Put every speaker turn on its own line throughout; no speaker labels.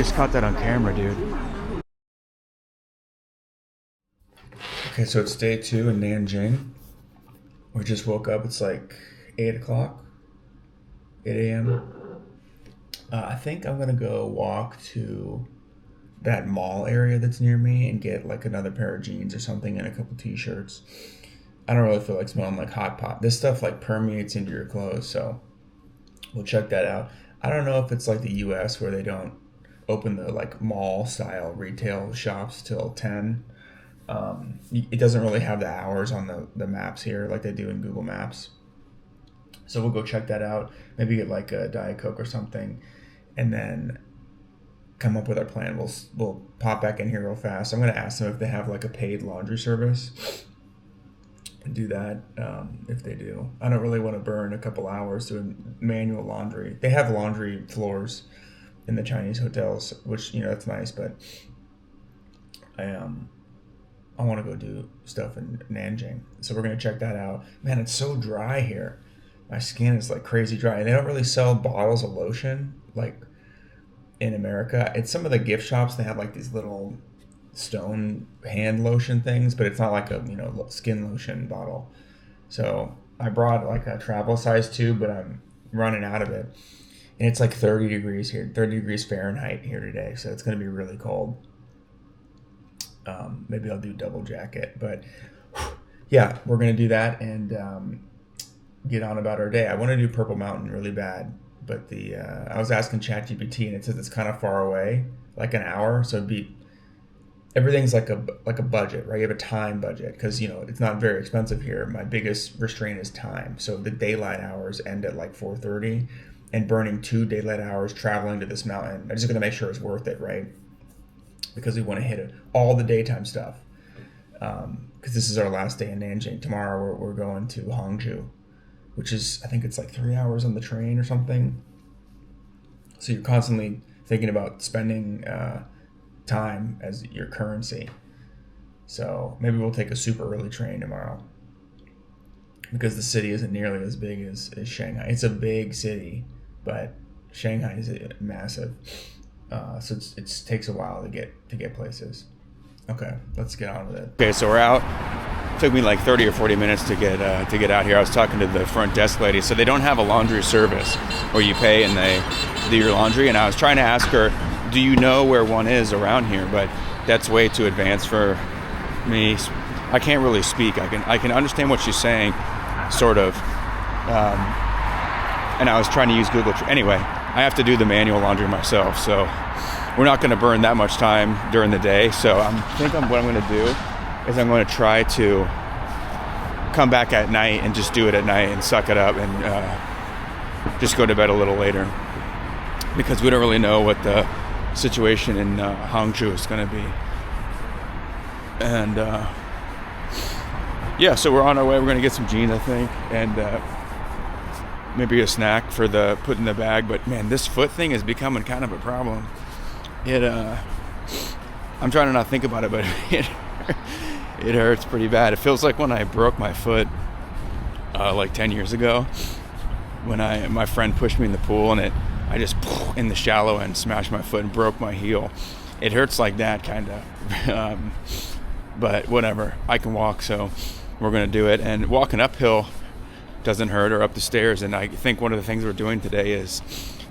just caught that on camera, dude. Okay, so it's day 2 in Nanjing. We just woke up. It's like 8 o'clock, 8 a.m. I think I'm gonna go walk to that mall area that's near me and get like another pair of jeans or something and a couple t-shirts. I don't really feel like smelling like hot pot. This stuff like permeates into your clothes, so we'll check that out. I don't know if it's like the US where they don't open the like mall style retail shops till 10. It doesn't really have the hours on the maps here like they do in Google Maps. So we'll go check that out. Maybe get like a Diet Coke or something, and then come up with our plan. We'll pop back in here real fast. I'm gonna ask them if they have like a paid laundry service and do that. If they do, I don't really want to burn a couple hours doing manual laundry. They have laundry floors in the Chinese hotels, which that's nice, but I want to go do stuff in Nanjing. So we're going to check that out. Man, it's so dry here. My skin is like crazy dry. And they don't really sell bottles of lotion like in America. It's some of the gift shops, they have like these little stone hand lotion things, but it's not like a, skin lotion bottle. So I brought like a travel size tube, but I'm running out of it. And it's like 30 degrees here, 30 degrees Fahrenheit here today. So it's going to be really cold. Maybe I'll do double jacket, but yeah, we're going to do that and get on about our day. I want to do Purple Mountain really bad, but I was asking ChatGPT and it says it's kind of far away, like an hour. So everything's like a budget, right? You have a time budget because, it's not very expensive here. My biggest restraint is time. So the daylight hours end at like 4:30 and burning 2 daylight hours traveling to this mountain. I'm just going to make sure it's worth it, right? Because we want to hit all the daytime stuff. Because this is our last day in Nanjing. Tomorrow we're going to Hangzhou, which is, I think it's like 3 hours on the train or something. So you're constantly thinking about spending time as your currency. So maybe we'll take a super early train tomorrow. Because the city isn't nearly as big as Shanghai. It's a big city, but Shanghai is massive. So it takes a while to get places. Okay, let's get on with it. Okay, so we're out. It took me like 30 or 40 minutes to get out here. I was talking to the front desk lady. So they don't have a laundry service where you pay and they do your laundry. And I was trying to ask her, do you know where one is around here? But that's way too advanced for me. I can't really speak. I can understand what she's saying, sort of. And I was trying to use Google. Anyway, I have to do the manual laundry myself, so we're not going to burn that much time during the day. So what I'm going to do is I'm going to try to come back at night and just do it at night and suck it up and just go to bed a little later, because we don't really know what the situation in Hangzhou is going to be. And yeah, so we're on our way. We're going to get some jeans, I think, and maybe a snack for put in the bag. But man, this foot thing is becoming kind of a problem. I'm trying to not think about it, but it hurts pretty bad. It feels like when I broke my foot like 10 years ago, when my friend pushed me in the pool and I just in the shallow end smashed my foot and broke my heel. It hurts like that kind of. But whatever, I can walk, so we're going to do it. And walking uphill doesn't hurt, or up the stairs. And I think one of the things we're doing today is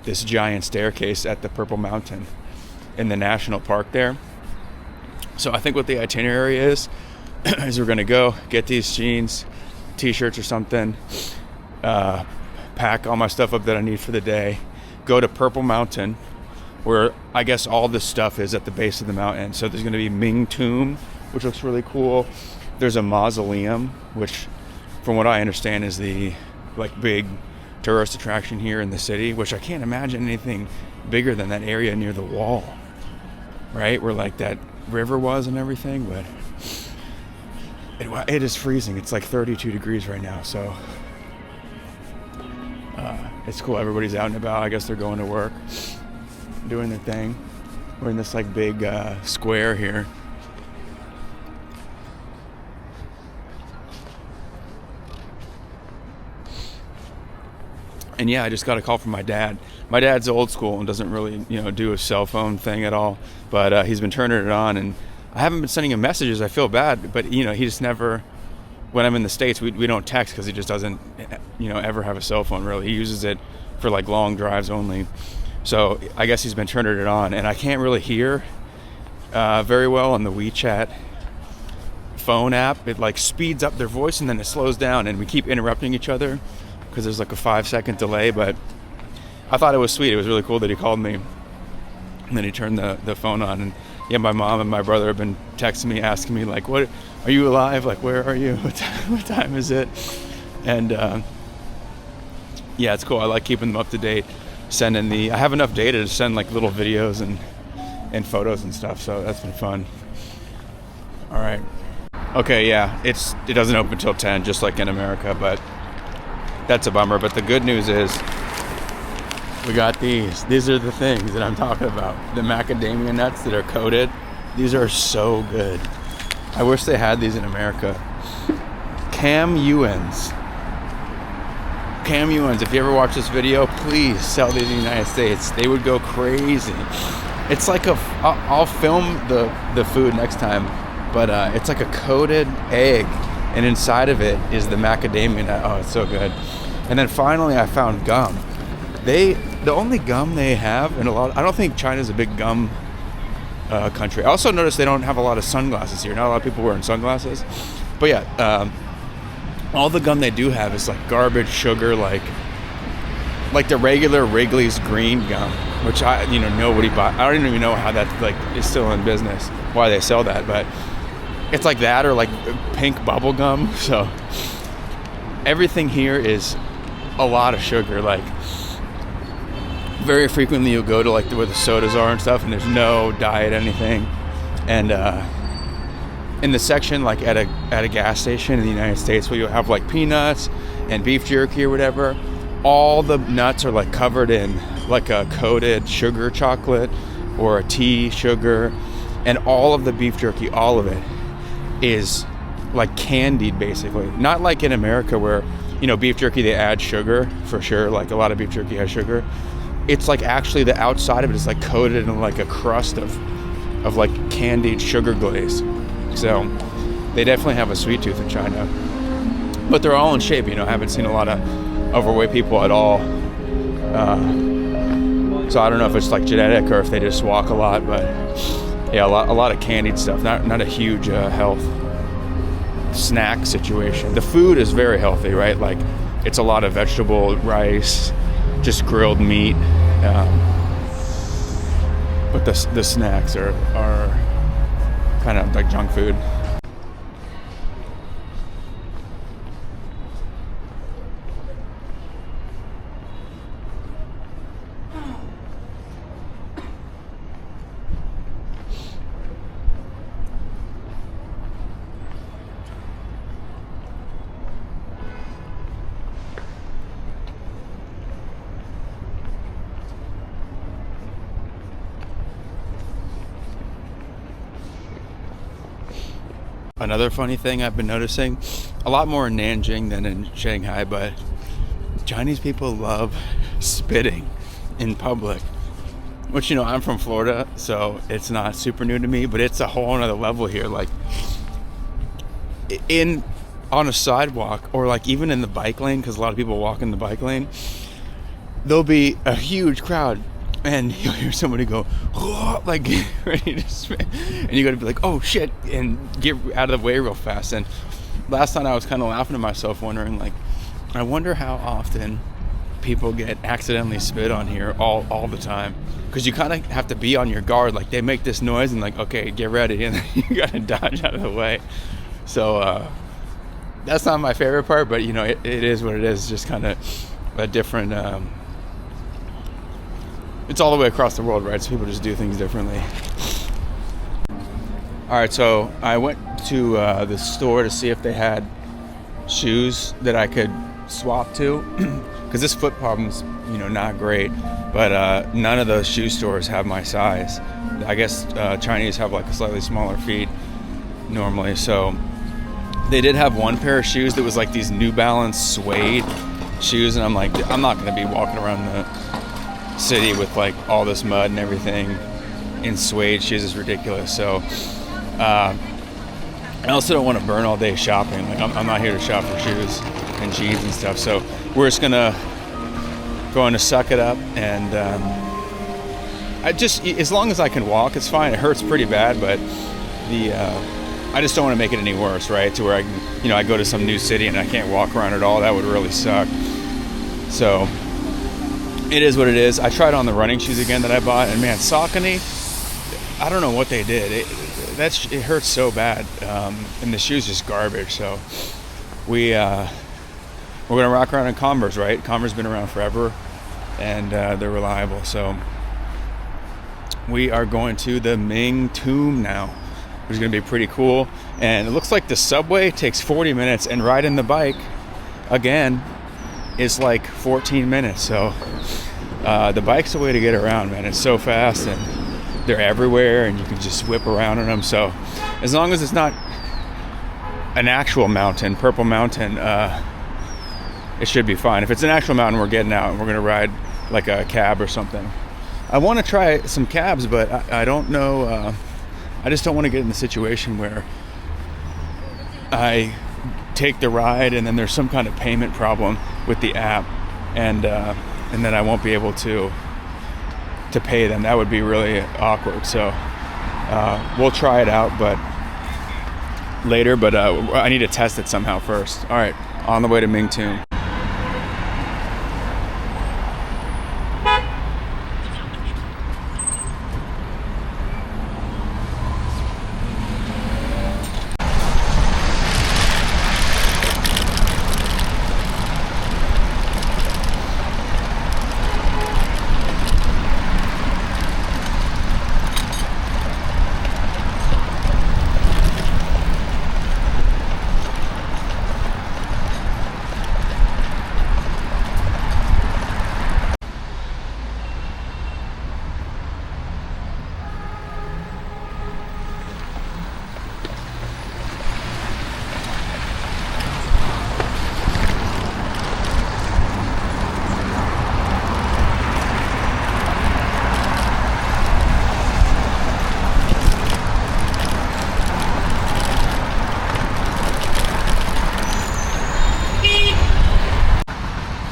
this giant staircase at the Purple Mountain in the national park there. So I think what the itinerary is we're going to go get these jeans, t-shirts or something, pack all my stuff up that I need for the day, go to Purple Mountain, where I guess all this stuff is at the base of the mountain. So there's going to be Ming tomb, which looks really cool. There's a mausoleum, which from what I understand is the like big tourist attraction here in the city, which I can't imagine anything bigger than that area near the wall, right? Where like that river was and everything. But it is freezing. It's like 32 degrees right now. So it's cool. Everybody's out and about. I guess they're going to work, doing their thing. We're in this like big square here.
And yeah, I just got a call from my dad. My dad's old school and doesn't really, do a cell phone thing at all. But he's been turning it on, and I haven't been sending him messages. I feel bad, but he just never. When I'm in the States, we don't text because he just doesn't, ever have a cell phone really. He uses it for like long drives only. So I guess he's been turning it on, and I can't really hear very well on the WeChat phone app. It like speeds up their voice and then it slows down, and we keep interrupting each other because there's like a 5-second delay. But I thought it was sweet. It was really cool that he called me, and then he turned the phone on. And yeah, my mom and my brother have been texting me, asking me like, "What? Are you alive? Like, where are you? What time is it?" And yeah, it's cool. I like keeping them up to date. I have enough data to send like little videos and photos and stuff. So that's been fun. All right. Okay, yeah, it doesn't open till 10, just like in America, but that's a bummer. But the good news is we got these. These are the things that I'm talking about. The macadamia nuts that are coated. These are so good. I wish they had these in America. Cam Ewens. If you ever watch this video, please sell these in the United States. They would go crazy. It's like I'll film the food next time, but it's like a coated egg, and inside of it is the macadamia nut. Oh, it's so good. And then finally I found gum. The only gum they have, and I don't think China's a big gum country. I also noticed they don't have a lot of sunglasses here. Not a lot of people wearing sunglasses. But yeah, all the gum they do have is like garbage sugar, like the regular Wrigley's green gum, which nobody buy. I don't even know how that like is still in business, why they sell that, but it's like that or like pink bubble gum. So everything here is a lot of sugar. Like very frequently you'll go to like where the sodas are and stuff, and there's no diet anything. And in the section like at a gas station in the United States where you'll have like peanuts and beef jerky or whatever, all the nuts are like covered in like a coated sugar chocolate or a tea sugar, and all of the beef jerky, all of it is like candied basically. Not like in America where beef jerky they add sugar for sure, like a lot of beef jerky has sugar. It's like actually the outside of it is like coated in like a crust of like candied sugar glaze. So they definitely have a sweet tooth in China, but they're all in shape. I haven't seen a lot of overweight people at all. So I don't know if it's like genetic or if they just walk a lot, but yeah, a lot of candied stuff. Not a huge health snack situation. The food is very healthy, right? Like it's a lot of vegetable, rice, just grilled meat. But the snacks are kind of like junk food. Another funny thing I've been noticing, a lot more in Nanjing than in Shanghai, but Chinese people love spitting in public. Which, I'm from Florida, so it's not super new to me, but it's a whole nother level here. Like, on a sidewalk, or like even in the bike lane, because a lot of people walk in the bike lane, there'll be a huge crowd, and you'll hear somebody go, like, ready to spit. And you gotta be like, oh shit, and get out of the way real fast. And last night I was kind of laughing to myself, wondering, like, I wonder how often people get accidentally spit on here all the time. Because you kind of have to be on your guard. Like, they make this noise and like, okay, get ready. And then you gotta dodge out of the way. So, that's not my favorite part, but, it is what it is. It's just kind of a different... it's all the way across the world, right? So people just do things differently. All right, so I went to the store to see if they had shoes that I could swap to, because this foot problem's, not great. But none of those shoe stores have my size. I guess Chinese have like a slightly smaller feet normally. So they did have one pair of shoes that was like these New Balance suede shoes, and I'm like, I'm not going to be walking around the city with like all this mud and everything in suede shoes. Is ridiculous. So I also don't want to burn all day shopping. Like I'm not here to shop for shoes and jeans and stuff. So we're just going to suck it up, and I just, as long as I can walk, it's fine. It hurts pretty bad, but I just don't want to make it any worse, right? To where I go to some new city and I can't walk around at all. That would really suck. So it is what it is. I tried on the running shoes again that I bought, and man, Saucony, I don't know what they did. It hurts so bad, and the shoe's just garbage. So we're gonna rock around in Converse, right? Converse been around forever, and they're reliable. So we are going to the Ming tomb now, which is gonna be pretty cool. And it looks like the subway takes 40 minutes, and riding the bike again is like 14 minutes. So the bike's the way to get around, man. It's so fast, and they're everywhere, and you can just whip around on them. So as long as it's not an actual mountain, Purple Mountain, it should be fine. If it's an actual mountain, we're getting out and we're gonna ride like a cab or something. I want to try some cabs, but I don't know. I just don't want to get in the situation where I take the ride and then there's some kind of payment problem with the app, and then I won't be able to pay them. That would be really awkward. So we'll try it out, but later. But I need to test it somehow first. All right, on the way to Ming Tomb.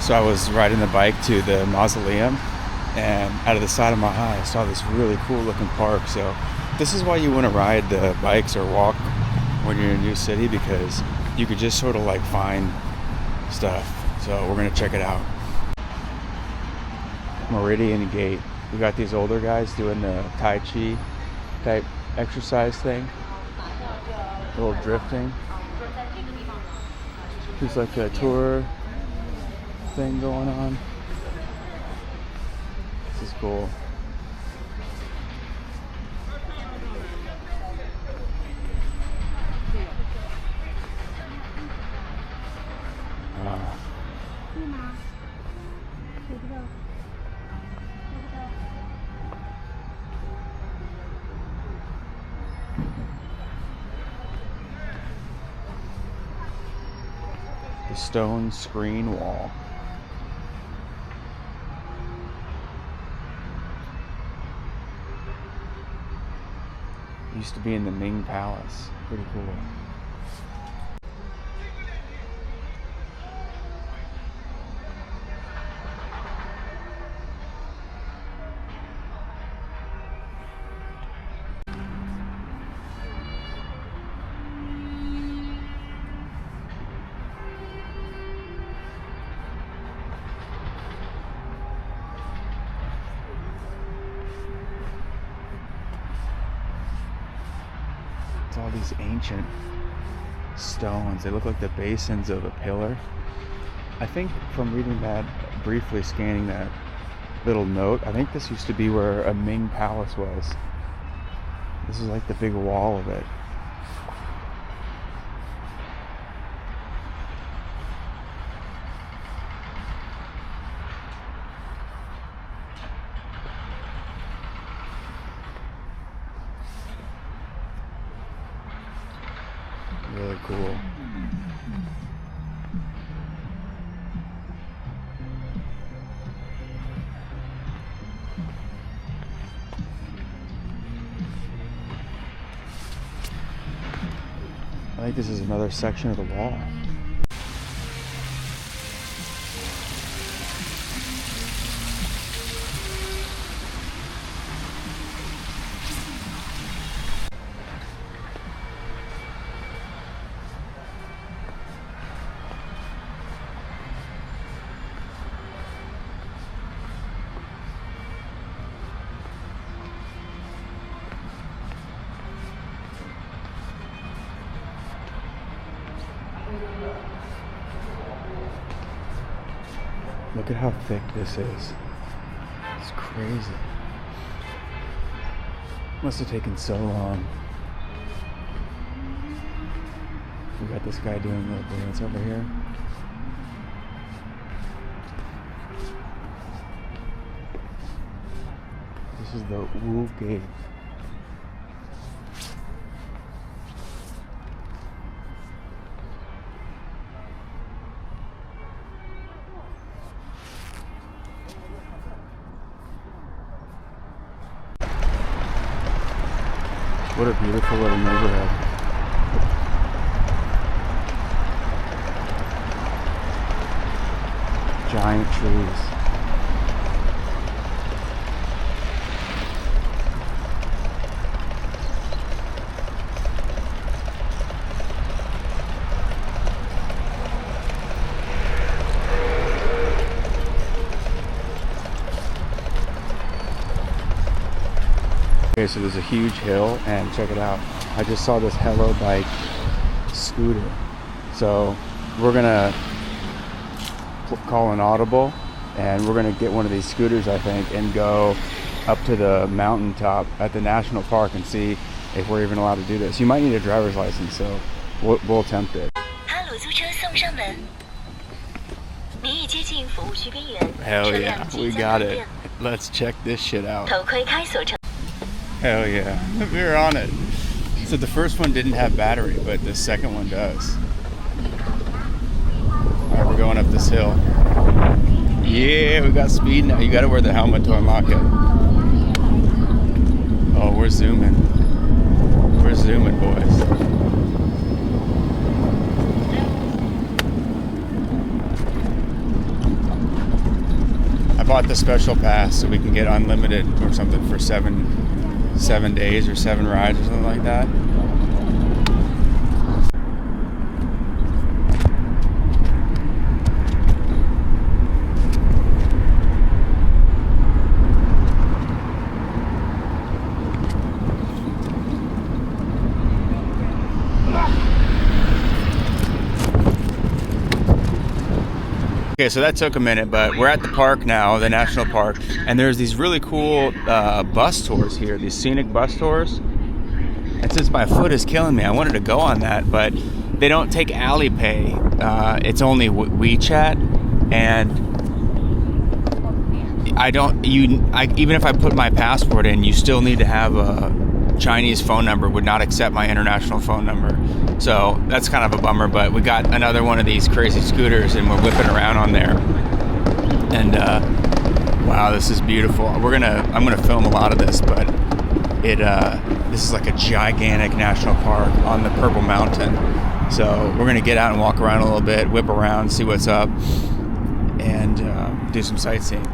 So I was riding the bike to the Mausoleum, and out of the side of my eye I saw this really cool looking park. So this is why you want to ride the bikes or walk when you're in a new city, because you could just sort of like find stuff. So we're gonna check it out. Meridian Gate. We got these older guys doing the Tai Chi type exercise thing, a little drifting. There's like a tour thing going on. This is cool. The stone screen wall. Used to be in the Ming Palace. Pretty cool. It's all these ancient stones. They look like the basins of a pillar. I think from reading that, briefly scanning that little note, I think this used to be where a Ming palace was. This is like the big wall of it. Really cool. think this is another section of the wall. Look at how thick this is. It's crazy. Must have taken so long. We got this guy doing a little dance over here. This is the Wu Gate. What a beautiful little neighborhood. Giant trees. Okay, so there's a huge hill, and check it out. I just saw this Hello Bike scooter. So we're gonna call an audible, and we're gonna get one of these scooters, I think, and go up to the mountaintop at the national park and see if we're even allowed to do this. You might need a driver's license, so we'll attempt it. Hell yeah, we got it. Let's check this shit out. Hell yeah, we're on it. So the first one didn't have battery, but the second one does. Alright, we're going up this hill. Yeah, we got speed now. You gotta wear the helmet to unlock it. Oh, we're zooming. We're zooming, boys. I bought the special pass so we can get unlimited or something for 7 days or 7 rides or something like that. Okay, so that took a minute, but we're at the park now, the national park, and there's these really cool bus tours here, these scenic bus tours. And since my foot is killing me, I wanted to go on that, but they don't take Alipay. It's only WeChat, and even if I put my passport in, you still need to have a Chinese phone number, would not accept my international phone number. So that's kind of a bummer, but we got another one of these crazy scooters and we're whipping around on there. And wow, this is beautiful. I'm gonna film a lot of this, but this is like a gigantic national park on the Purple Mountain. So we're gonna get out and walk around a little bit, whip around, see what's up, and do some sightseeing.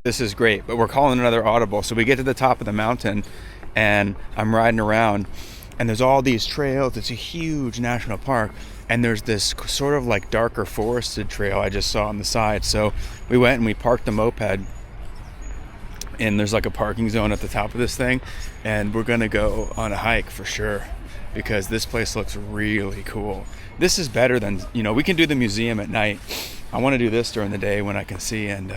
This is great, but we're calling another audible. So we get to the top of the mountain and I'm riding around and there's all these trails. It's a huge national park, and there's this sort of like darker forested trail I just saw on the side. So we went and we parked the moped, and there's like a parking zone at the top of this thing, and we're gonna go on a hike for sure, because this place looks really cool. This is better than, we can do the museum at night. I want to do this during the day when I can see, and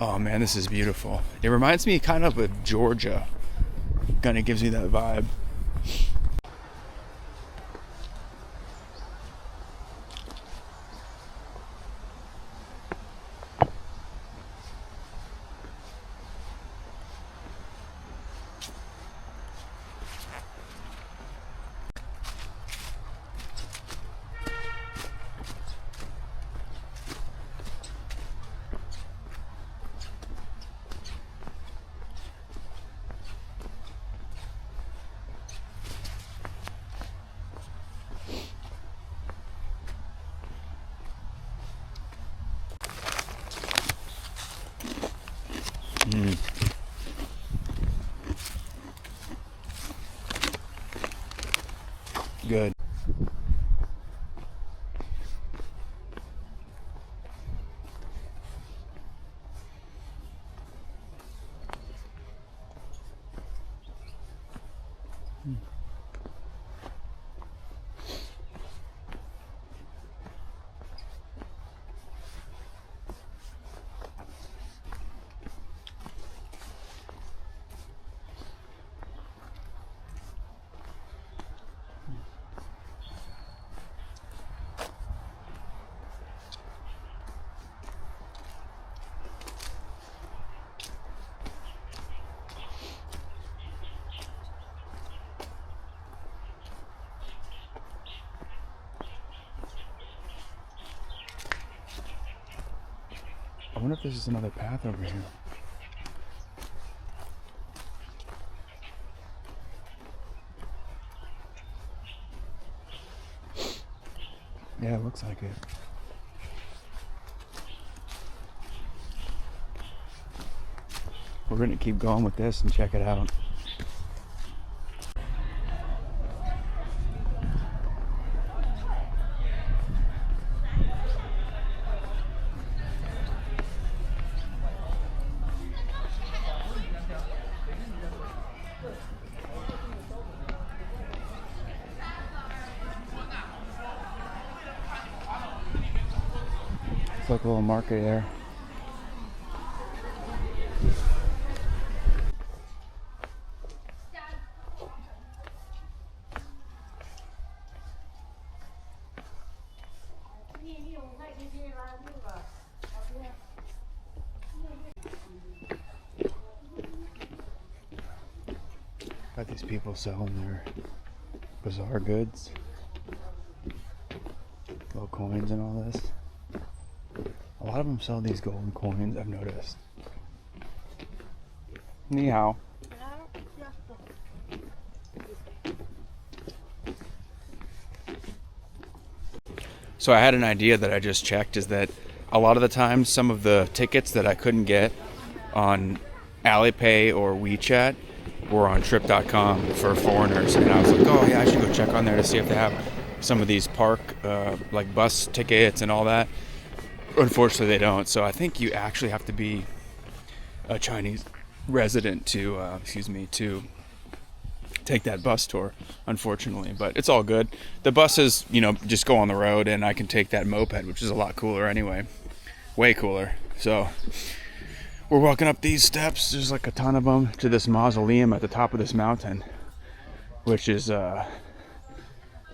oh man, this is beautiful. It reminds me kind of Georgia. Kind of gives me that vibe. Good. I wonder if this is another path over here. Yeah, it looks like it. We're gonna keep going with this and check it out. It's like a little market there. Got these people selling their bizarre goods, little coins and all this. A lot of them sell these golden coins, I've noticed. Ni hao. So I had an idea that I just checked, is that a lot of the time some of the tickets that I couldn't get on Alipay or WeChat were on trip.com for foreigners, and I was like, oh yeah, I should go check on there to see if they have some of these park like bus tickets and all that. Unfortunately they don't, so I think you actually have to be a Chinese resident to to take that bus tour, unfortunately, but it's all good. The buses, just go on the road, and I can take that moped, which is a lot cooler anyway, way cooler. So we're walking up these steps, there's like a ton of them, to this mausoleum at the top of this mountain, which is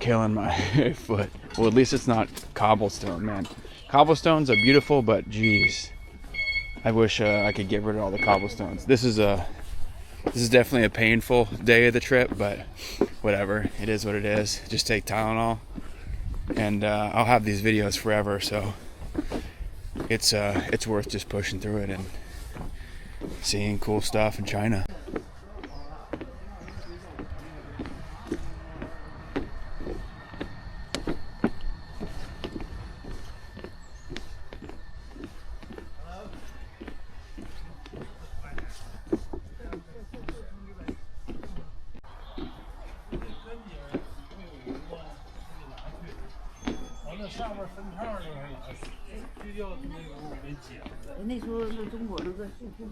killing my foot. Well, at least it's not cobblestone, man. Cobblestones are beautiful, but geez, I wish I could get rid of all the cobblestones. This is definitely a painful day of the trip, but whatever, it is what it is. Just take Tylenol, and I'll have these videos forever, so it's worth just pushing through it and seeing cool stuff in China.
那时候是中国那个数字。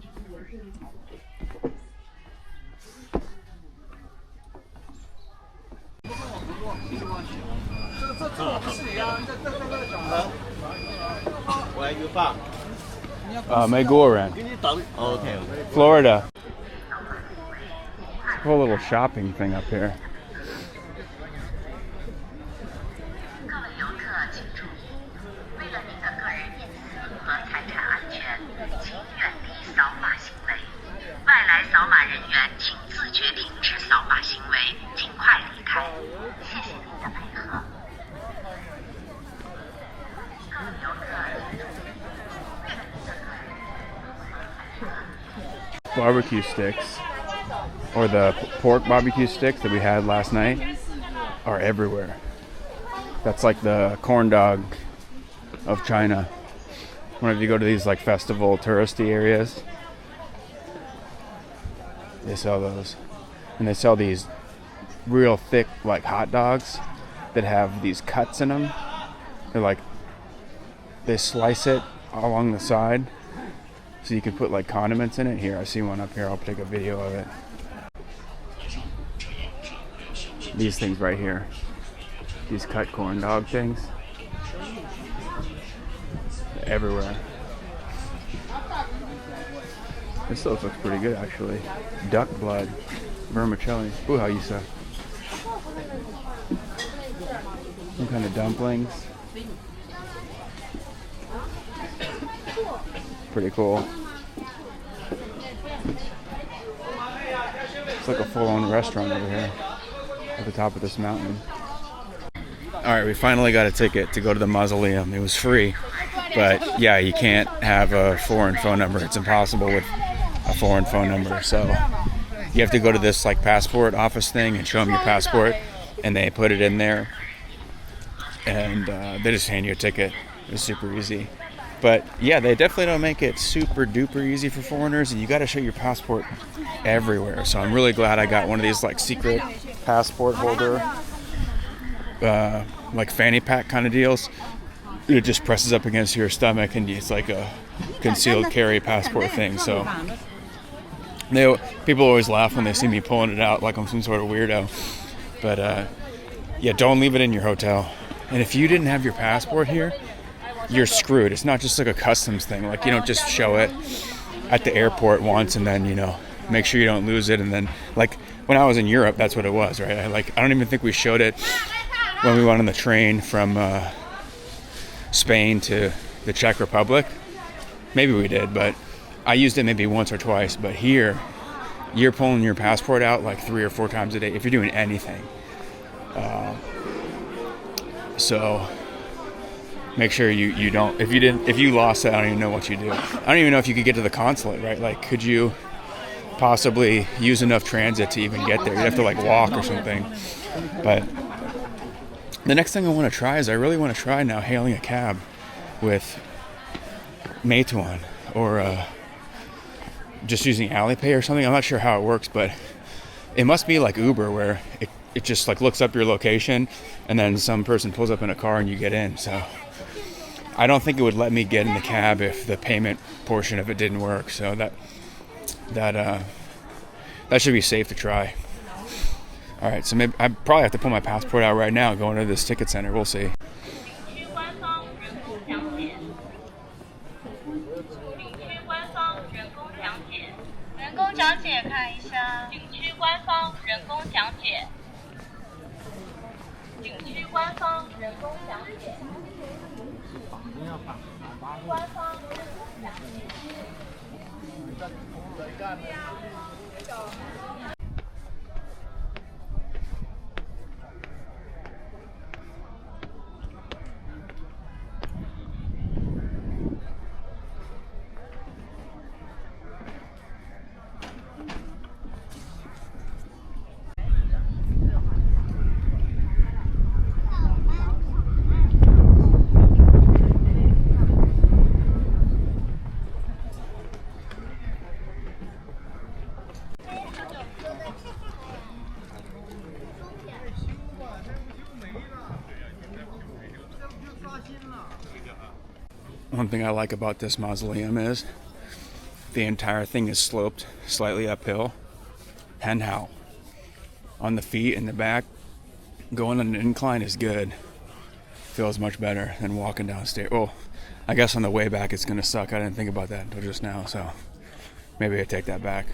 我来一个饭。
Mandarin.
给你等。OK。
Florida. Whole little shopping thing up here.
各位游客请注意，为了您的个人隐私和财产安全，请远离扫码行为。外来扫码人员请自觉停止扫码行为，尽快离开。谢谢您的配合。各位游客请注意，为了您的个人隐私和财产安全。
Barbecue sticks, or the pork barbecue sticks that we had last night, are everywhere. That's like the corn dog of China. Whenever you go to these like festival touristy areas, they sell those. And they sell these real thick like hot dogs that have these cuts in them. They're like, they slice it along the side so you can put like condiments in it. Here, I see one up here. I'll take a video of it. These things right here. These cut corn dog things. They're everywhere. This stuff looks pretty good actually. Duck blood. Vermicelli. Ooh, how you say? Some kind of dumplings. Pretty cool. It's like a full-on restaurant over here at the top of this mountain. Alright, we finally got a ticket to go to the Mausoleum. It was free, but yeah, you can't have a foreign phone number. It's impossible with a foreign phone number. So you have to go to this like passport office thing and show them your passport, and they put it in there, and they just hand you a ticket. It was super easy. But yeah, they definitely don't make it super duper easy for foreigners, and you got to show your passport everywhere. So I'm really glad I got one of these like secret passport holder, like fanny pack kind of deals. It just presses up against your stomach, and it's like a concealed carry passport thing. So people always laugh when they see me pulling it out like I'm some sort of weirdo. But yeah, don't leave it in your hotel. And if you didn't have your passport here, you're screwed. It's not just like a customs thing. Like, you don't just show it at the airport once and then, you know, make sure you don't lose it. And then, like, when I was in Europe, that's what it was, right? I don't even think we showed it when we went on the train from Spain to the Czech Republic. Maybe we did, but I used it maybe once or twice. But here, you're pulling your passport out like 3 or 4 times a day if you're doing anything. So make sure you don't. If you lost it, I don't even know what you do. I don't even know if you could get to the consulate, right? Like, could you possibly use enough transit to even get there? You'd have to like walk or something. But the next thing I want to try is I really want to try now hailing a cab with Meituan or just using Alipay or something. I'm not sure how it works, but it must be like Uber where it just like looks up your location and then some person pulls up in a car and you get in. So I don't think it would let me get in the cab if the payment portion of it didn't work. So that should be safe to try. All right, so maybe I probably have to pull my passport out right now, going to this ticket center. We'll see. One thing I like about this mausoleum is the entire thing is sloped slightly uphill. And how? On the feet and the back, going on an incline is good. Feels much better than walking downstairs. Well, I guess on the way back it's gonna suck. I didn't think about that until just now, so maybe I take that back.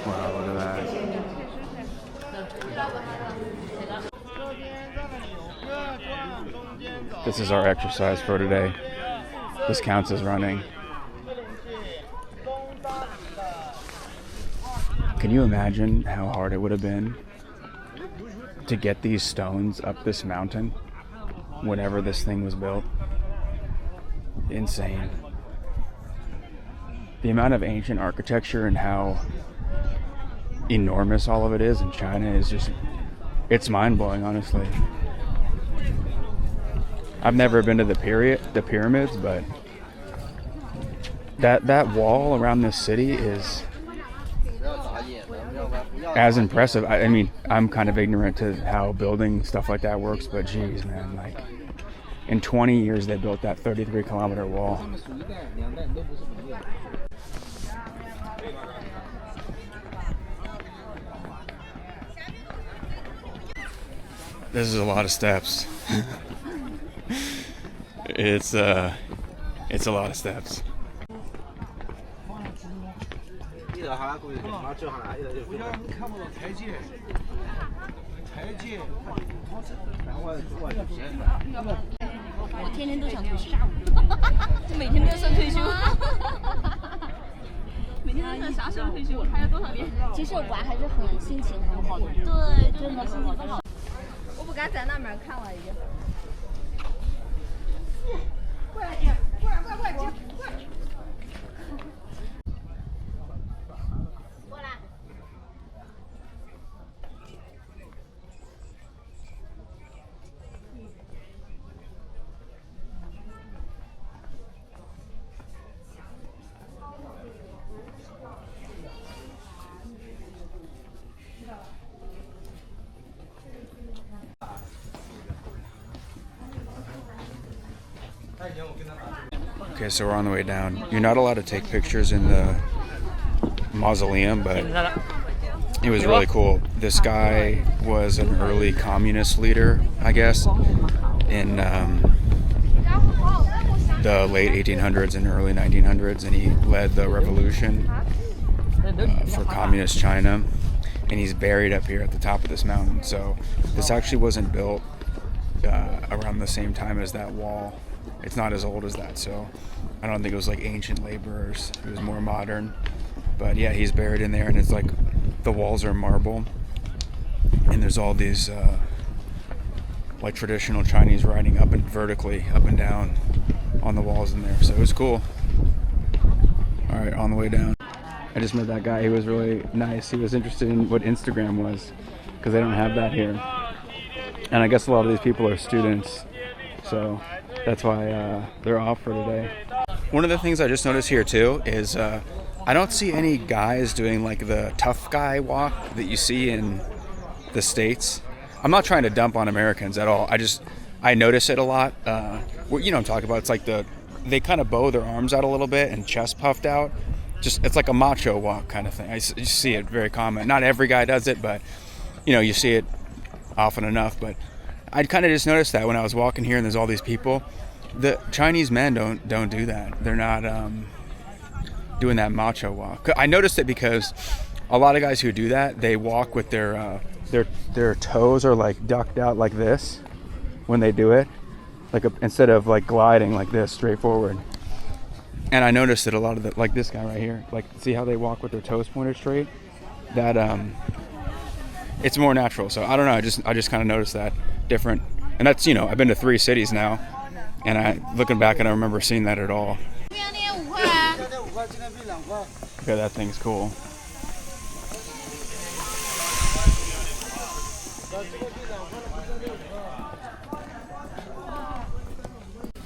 Wow, look at that. This is our exercise for today. This counts as running. Can you imagine how hard it would have been to get these stones up this mountain whenever this thing was built? Insane. The amount of ancient architecture and how enormous all of it is in China is just, it's mind-blowing, honestly. I've never been to the pyramids, but that wall around this city is as impressive. I mean, I'm kind of ignorant to how building stuff like that works, but geez, man, like in 20 years they built that 33-kilometer wall. This is a lot of steps. It's a lot of steps. Okay, so we're on the way down. You're not allowed to take pictures in the mausoleum, but it was really cool. This guy was an early communist leader, I guess, in the late 1800s and early 1900s, and he led the revolution for communist China, and he's buried up here at the top of this mountain. So this actually wasn't built around the same time as that wall. It's not as old as that, so I don't think it was like ancient laborers. It was more modern. But yeah, he's buried in there, and it's like the walls are marble, and there's all these like traditional Chinese writing up and vertically up and down on the walls in there. So it was cool. All right, on the way down, I just met that guy. He was really nice. He was interested in what Instagram was, because they don't have that here. And I guess a lot of these people are students, so that's why they're off for today. One of the things I just noticed here too is I don't see any guys doing like the tough guy walk that you see in the States. I'm not trying to dump on Americans at all. I notice it a lot. You know what I'm talking about. It's like they kind of bow their arms out a little bit and chest puffed out. Just it's like a macho walk kind of thing. You see it very common. Not every guy does it, but you know, you see it often enough. But I kind of just noticed that when I was walking here and there's all these people. The Chinese men don't do that. They're not doing that macho walk. I noticed it because a lot of guys who do that, they walk with their toes are like ducked out like this when they do it, instead of like gliding like this straight forward. And I noticed that a lot of like this guy right here, like see how they walk with their toes pointed straight? That it's more natural. So I don't know. I just kind of noticed that different. And that's, you know, I've been to 3 cities now, and looking back, I don't remember seeing that at all. Okay, that thing's cool.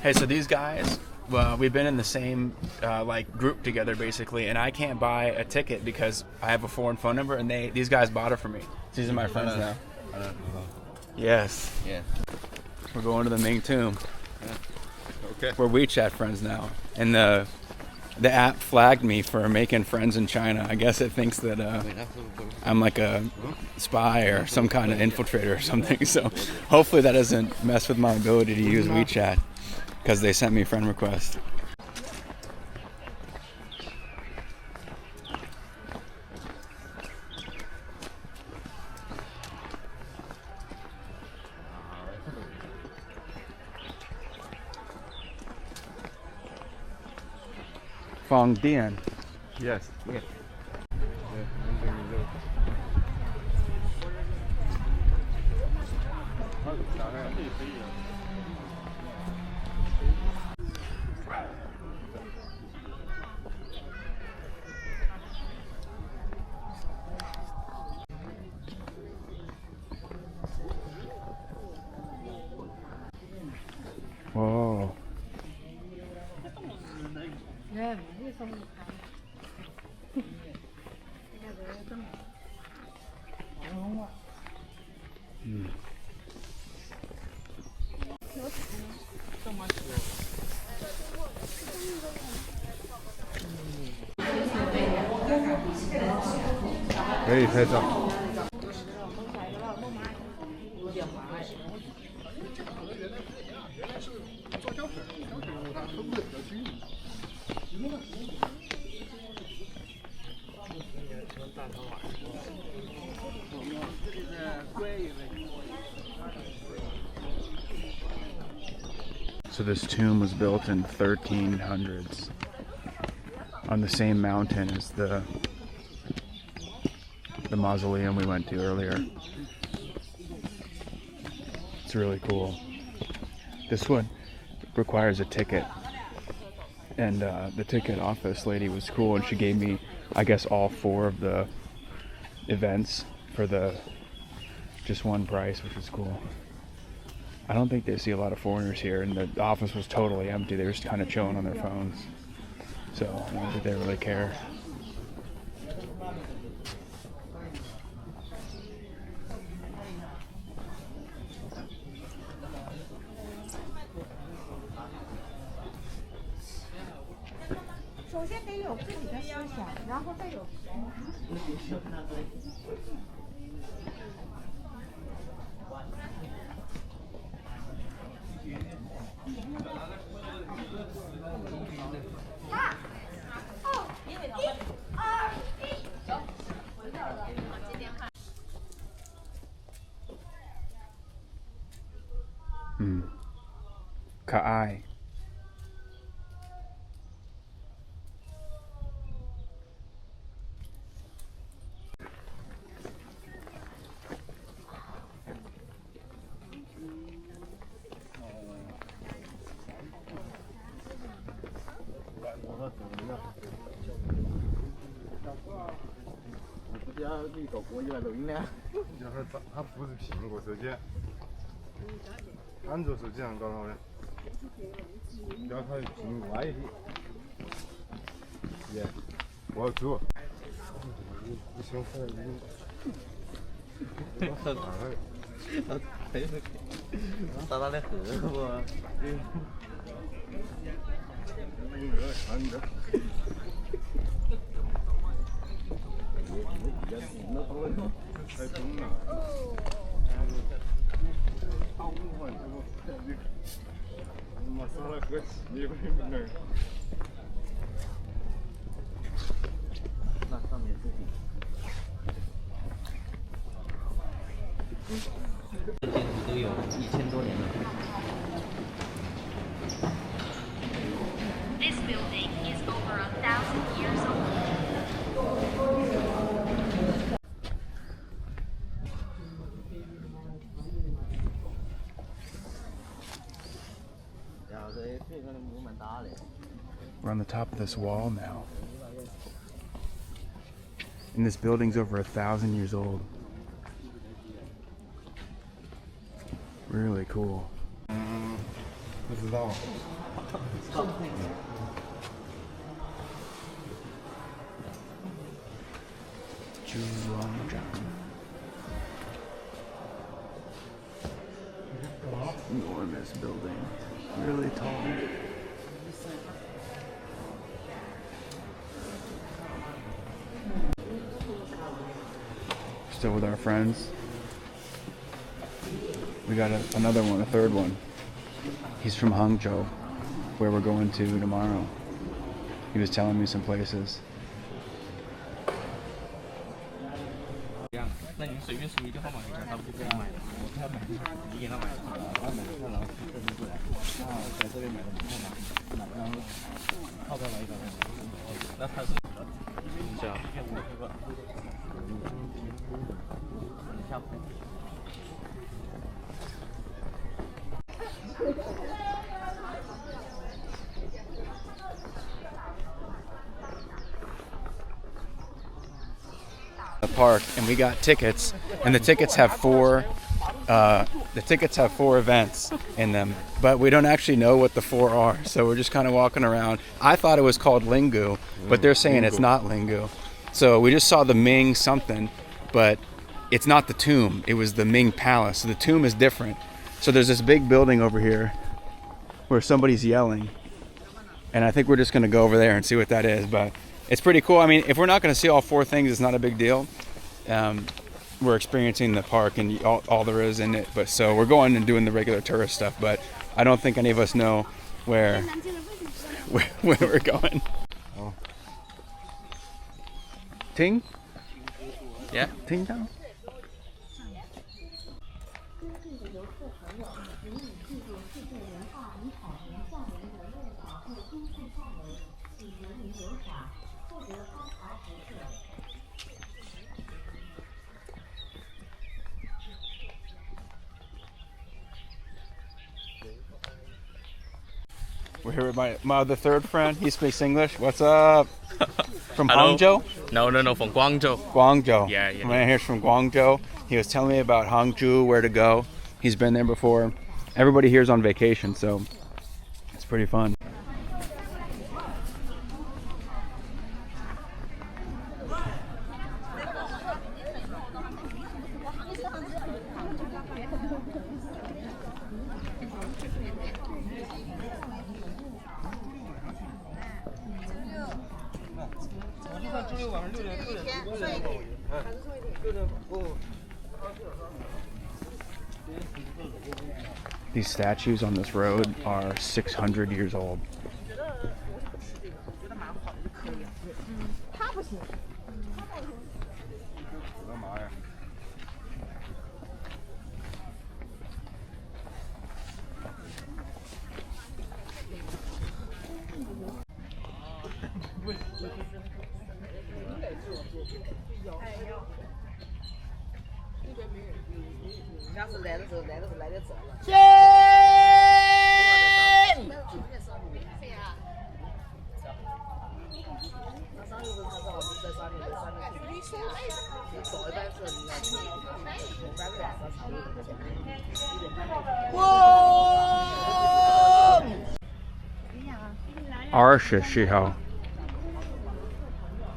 Hey, so these guys, well, we've been in the same like group together basically, and I can't buy a ticket because I have a foreign phone number, and these guys bought it for me. These are my friends now. Yes.
Yeah.
We're going to the Ming tomb.
Okay.
We're WeChat friends now, and the app flagged me for making friends in China. I guess it thinks that I'm like a spy or some kind of infiltrator or something. So hopefully that doesn't mess with my ability to use WeChat, because they sent me a friend request. Fong Dian.
Yes. Yeah.
Whoa.
Hey, heads up.
So this tomb was built in 1300s on the same mountain as the mausoleum we went to earlier. It's really cool. This one requires a ticket, and the ticket office lady was cool, and she gave me, I guess, all 4 of the events for just one price, which was cool. I don't think they see a lot of foreigners here, and the office was totally empty. They were just kind of chilling on their phones, so I don't think they really care. Eye.
它不是苹果手机，安卓手机上搞好的，不要考虑苹果 IT。耶，我要做。不行，
到那里喝不？那上面自己。这建筑都有1000多年了。
This building is over 1,000 years old.
然后这这个木蛮大的。
We're on the top of this wall now. And this building's over 1,000 years old. Really cool.
不知道。
Enormous building. Really tall. Still with our friends. We got another one, a third one. He's from Hangzhou, where we're going to tomorrow. He was telling me some places.
那你随便输一个号码给他，他不就这样买了？他买，你给他买，他买了，然后这边过来，在这边买的号码，然后号再来一个，那他是这样，下铺。
The park, and we got tickets, and the tickets have four events in them, but we don't actually know what the four are, so we're just kind of walking around. I thought it was called Lingu, but they're saying it's not Lingu. So we just saw the Ming something, but it's not the tomb, it was the Ming palace. So the tomb is different. So there's this big building over here where somebody's yelling, and I think we're just going to go over there and see what that is. But it's pretty cool. I mean, if we're not going to see all four things, it's not a big deal. We're experiencing the park and all there is in it. But so we're going and doing the regular tourist stuff. But I don't think any of us know where we're going.
Oh.
Ting?
Yeah.
Ting down? We're here with my other third friend. He speaks English. What's up? From
Hello.
Hangzhou?
No, from Guangzhou.
Guangzhou.
Yeah.
Man here's from Guangzhou. He was telling me about Hangzhou, where to go. He's been there before. Everybody here's on vacation, so it's pretty fun. These statues on this road are 600 years old.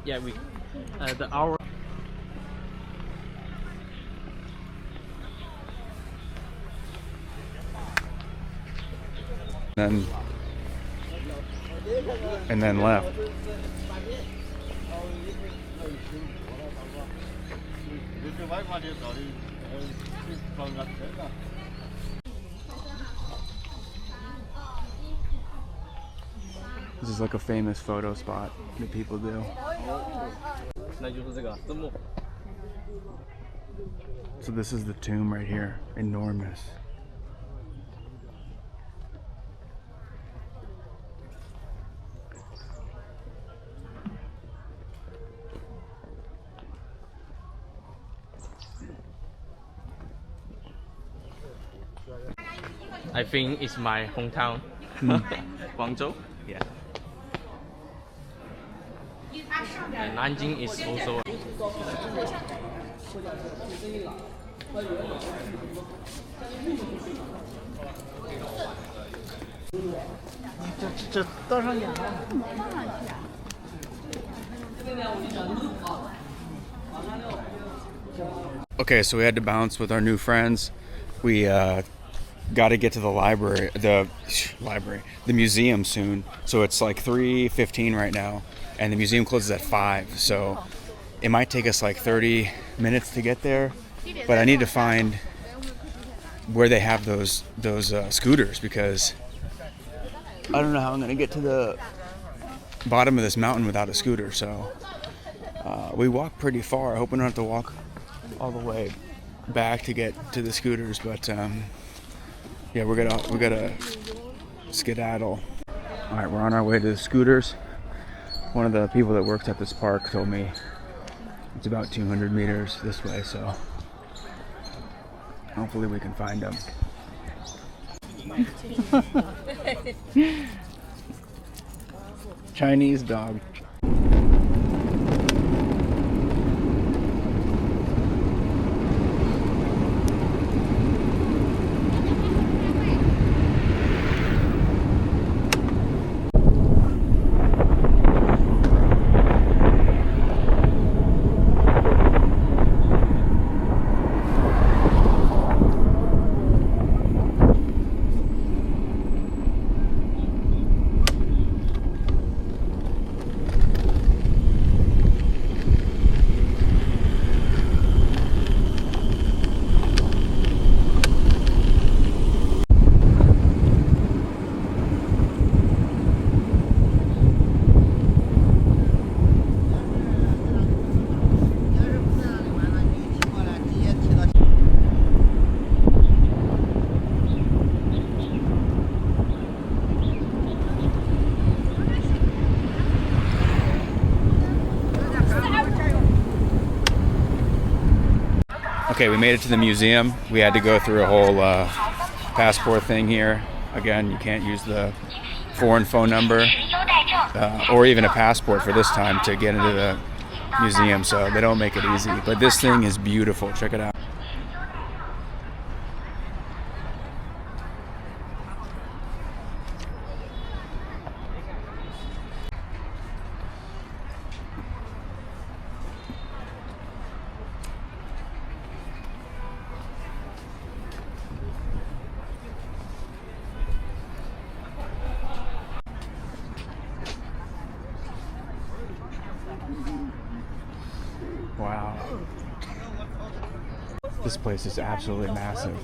Yeah, the hour.
and then left. This is like a famous photo spot that people do. So this is the tomb right here, enormous.
I think it's my hometown, Guangzhou. Yeah. And Nanjing is also.
Okay, so we had to bounce with our new friends. We got to get to the the museum soon. So it's like 3:15 right now, and the museum closes at 5. So it might take us like 30 minutes to get there, but I need to find where they have those scooters, because I don't know how I'm gonna get to the bottom of this mountain without a scooter. So we walk pretty far. I hope we don't have to walk all the way back to get to the scooters, but yeah, we gotta skedaddle. All right, we're on our way to the scooters. One of the people that works at this park told me it's about 200 meters this way, so hopefully we can find them. Chinese dog. Okay, we made it to the museum. We had to go through a whole passport thing here. Again, you can't use the foreign phone number or even a passport for this time to get into the museum, so they don't make it easy. But this thing is beautiful. Check it out. Wow. This place is absolutely massive.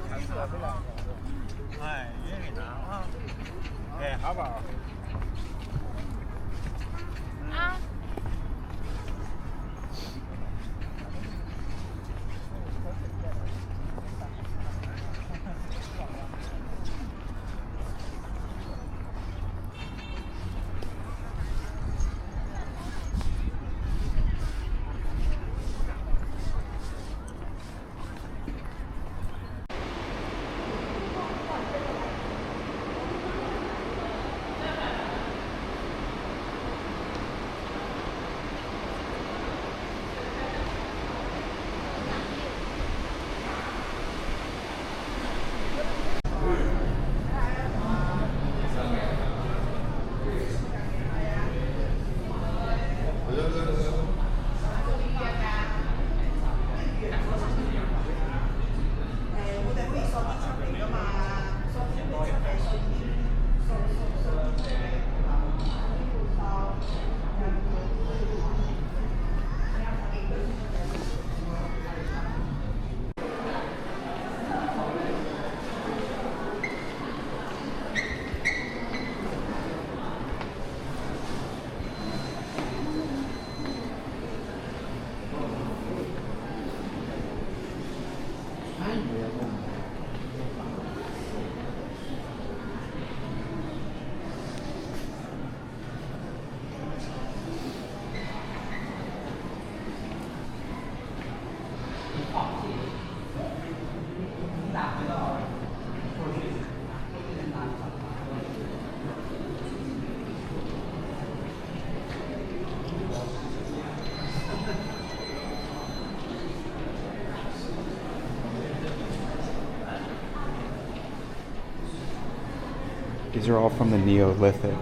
These are all from the Neolithic.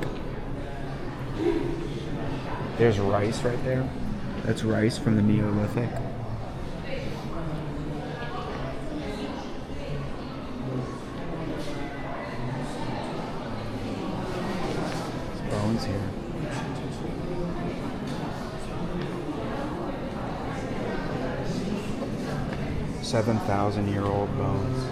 There's rice right there. That's rice from the Neolithic. There's bones here. 7,000-year-old bones.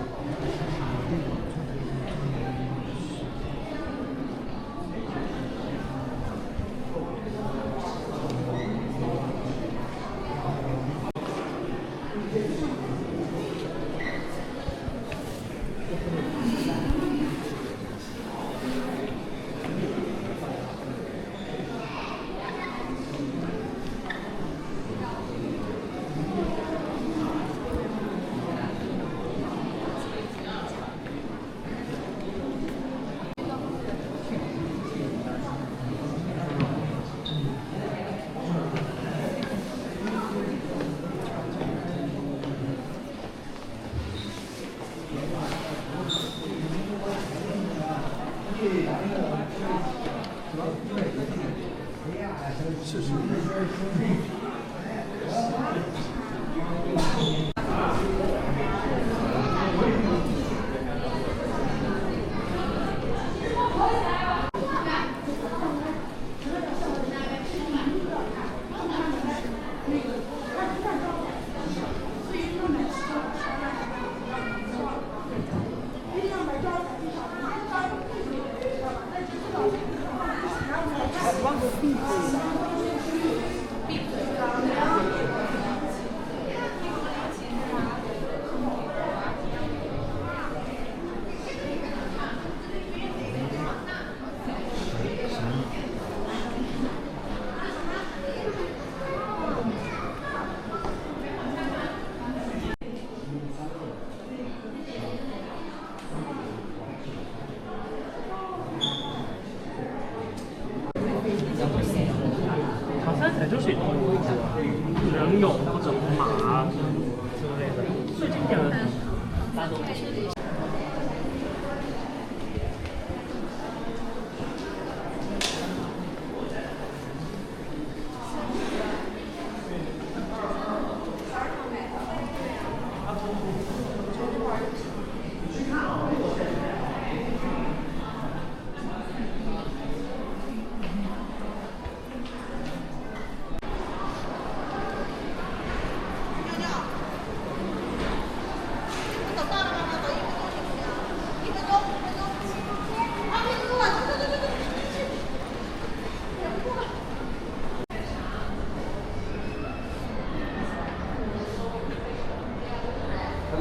All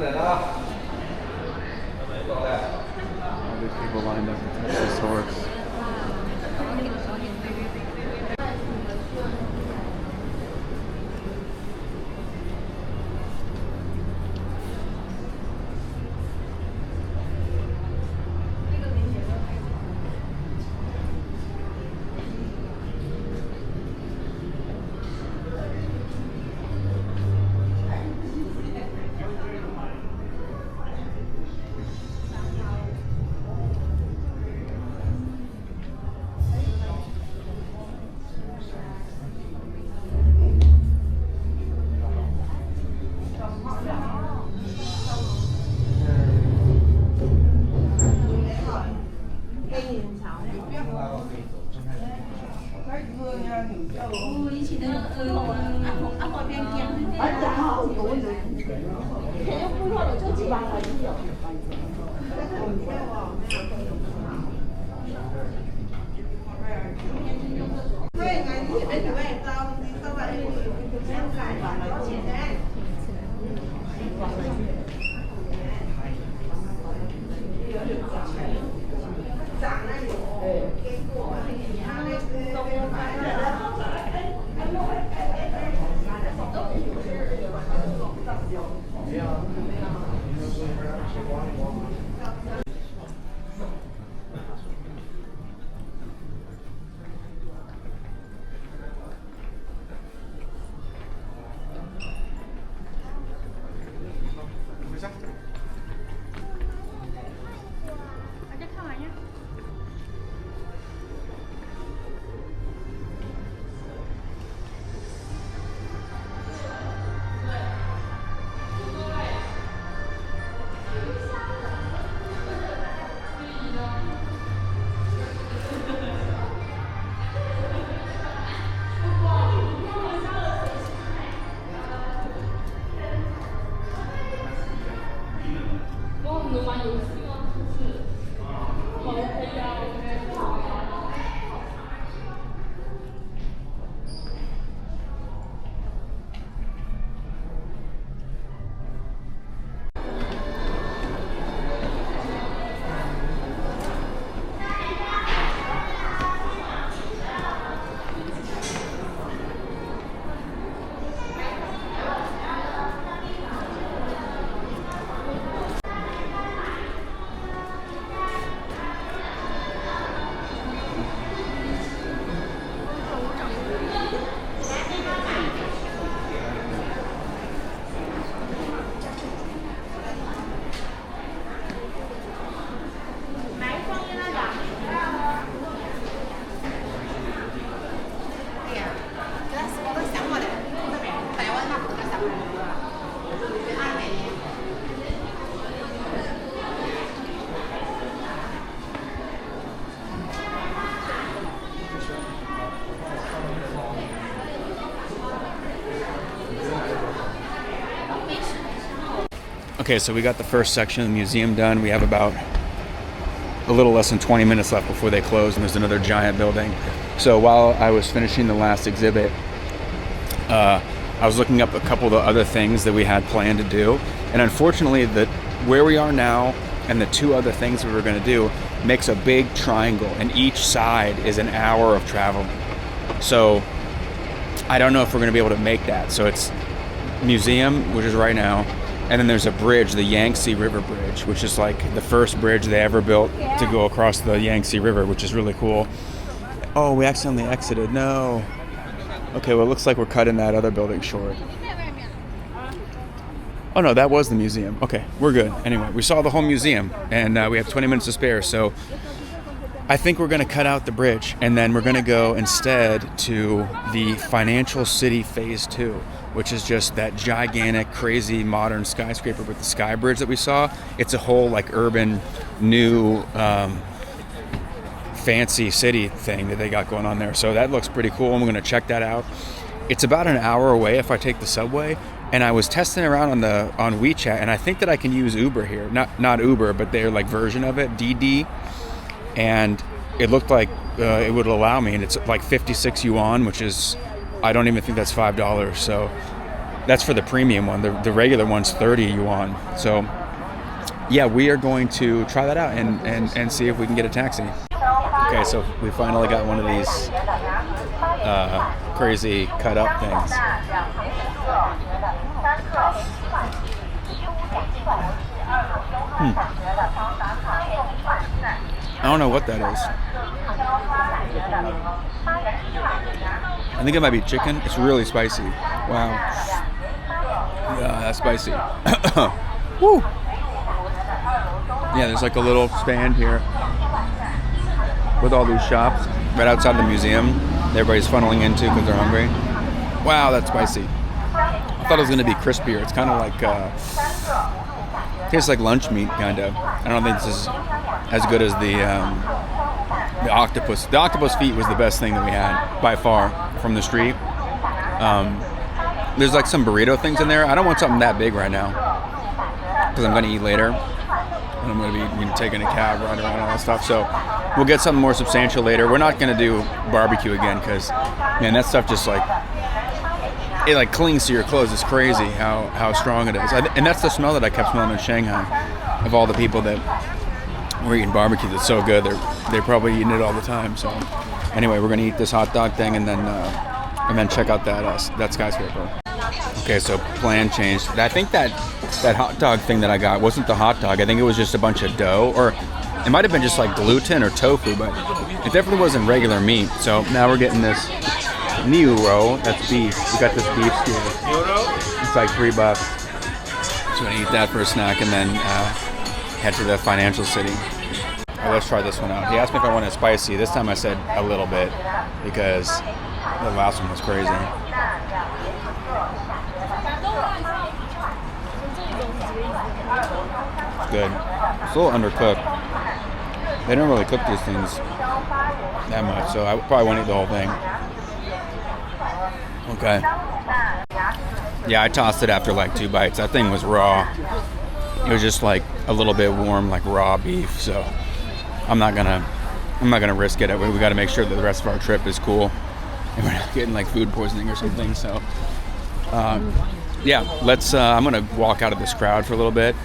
these people lined up to touch this horse. Okay, so we got the first section of the museum done. We have about a little less than 20 minutes left before they close, and there's another giant building. So while I was finishing the last exhibit, I was looking up a couple of the other things that we had planned to do. And unfortunately, where we are now and the two other things we were going to do makes a big triangle, and each side is an hour of traveling. So I don't know if we're going to be able to make that. So it's museum, which is right now, and then there's a bridge, the Yangtze River Bridge, which is like the first bridge they ever built to go across the Yangtze River, which is really cool. Oh, we accidentally exited. No. Okay, well, it looks like we're cutting that other building short. Oh, no, that was the museum. Okay, we're good. Anyway, we saw the whole museum, and we have 20 minutes to spare, so I think we're going to cut out the bridge, and then we're going to go instead to the Financial City Phase 2, which is just that gigantic, crazy, modern skyscraper with the sky bridge that we saw. It's a whole, like, urban, new, fancy city thing that they got going on there. So that looks pretty cool, and we're going to check that out. It's about an hour away if I take the subway, and I was testing around on WeChat, and I think that I can use Uber here. Not Uber, but their, like, version of it, DD. And it looked like it would allow me, and it's like 56 yuan, which is, I don't even think that's $5. So that's for the premium one. The regular one's 30 yuan. So yeah, we are going to try that out and see if we can get a taxi. Okay, so we finally got one of these crazy cut up things. I don't know what that is. I think it might be chicken. It's really spicy. Wow. Yeah, that's spicy. Woo. Yeah, there's like a little stand here with all these shops right outside the museum. Everybody's funneling into because they're hungry. Wow, that's spicy. I thought it was going to be crispier. It's kind of like tastes like lunch meat, kind of. I don't think this is as good as the octopus. The octopus feet was the best thing that we had by far from the street. There's like some burrito things in there. I don't want something that big right now because I'm going to eat later, and I'm going to be taking a cab right around all that stuff. So we'll get something more substantial later. We're not going to do barbecue again because, man, that stuff just like it like clings to your clothes. It's crazy how strong it is. And that's the smell that I kept smelling in Shanghai of all the people that were eating barbecue. That's so good. They're probably eating it all the time. So anyway, we're gonna eat this hot dog thing and then check out that skyscraper. Okay, so plan changed. I think that hot dog thing that I got wasn't the hot dog. I think it was just a bunch of dough, or it might have been just like gluten or tofu, but it definitely wasn't regular meat. So now we're getting this Niu roll. That's beef. We got this beef stew. It's like $3. So we're gonna eat that for a snack and then head to the Financial City. Right, let's try this one out. He asked me if I wanted spicy. This time I said a little bit because the last one was crazy. It's good. It's a little undercooked. They don't really cook these things that much, so I probably won't eat the whole thing. Okay. Yeah, I tossed it after like 2 bites. That thing was raw. It was just like a little bit warm, like raw beef. So I'm not gonna risk it. We got to make sure that the rest of our trip is cool and we're not getting like food poisoning or something. So yeah, let's. I'm gonna walk out of this crowd for a little bit,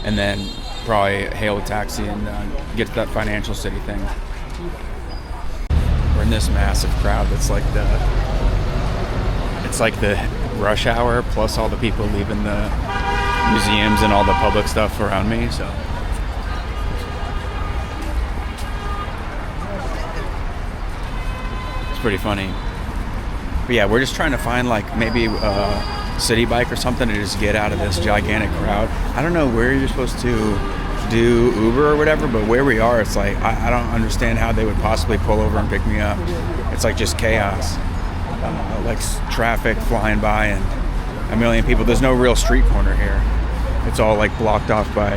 and then probably hail a taxi and get to that financial city thing. We're in this massive crowd that's like it's like the rush hour plus all the people leaving the museums and all the public stuff around me. So it's pretty funny. But yeah, we're just trying to find like maybe city bike or something to just get out of this gigantic crowd. I don't know where you're supposed to do Uber or whatever, but where we are, it's like I don't understand how they would possibly pull over and pick me up. It's like just chaos, like traffic flying by and a million people. There's no real street corner here. It's all like blocked off by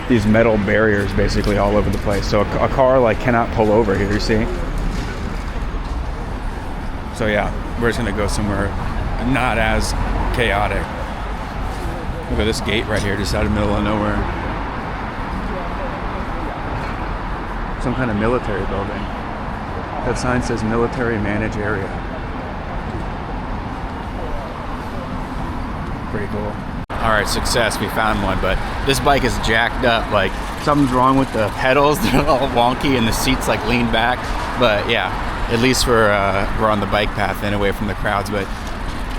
these metal barriers basically all over the place. So a car like cannot pull over here, you see? So yeah, we're just gonna go somewhere not as chaotic. Look at this gate right here, just out of the middle of nowhere. Some kind of military building. That sign says military managed area. Pretty cool. All right, success, we found one, but this bike is jacked up. Like something's wrong with the pedals. They're all wonky and the seats like lean back. But yeah, at least we're on the bike path and away from the crowds. But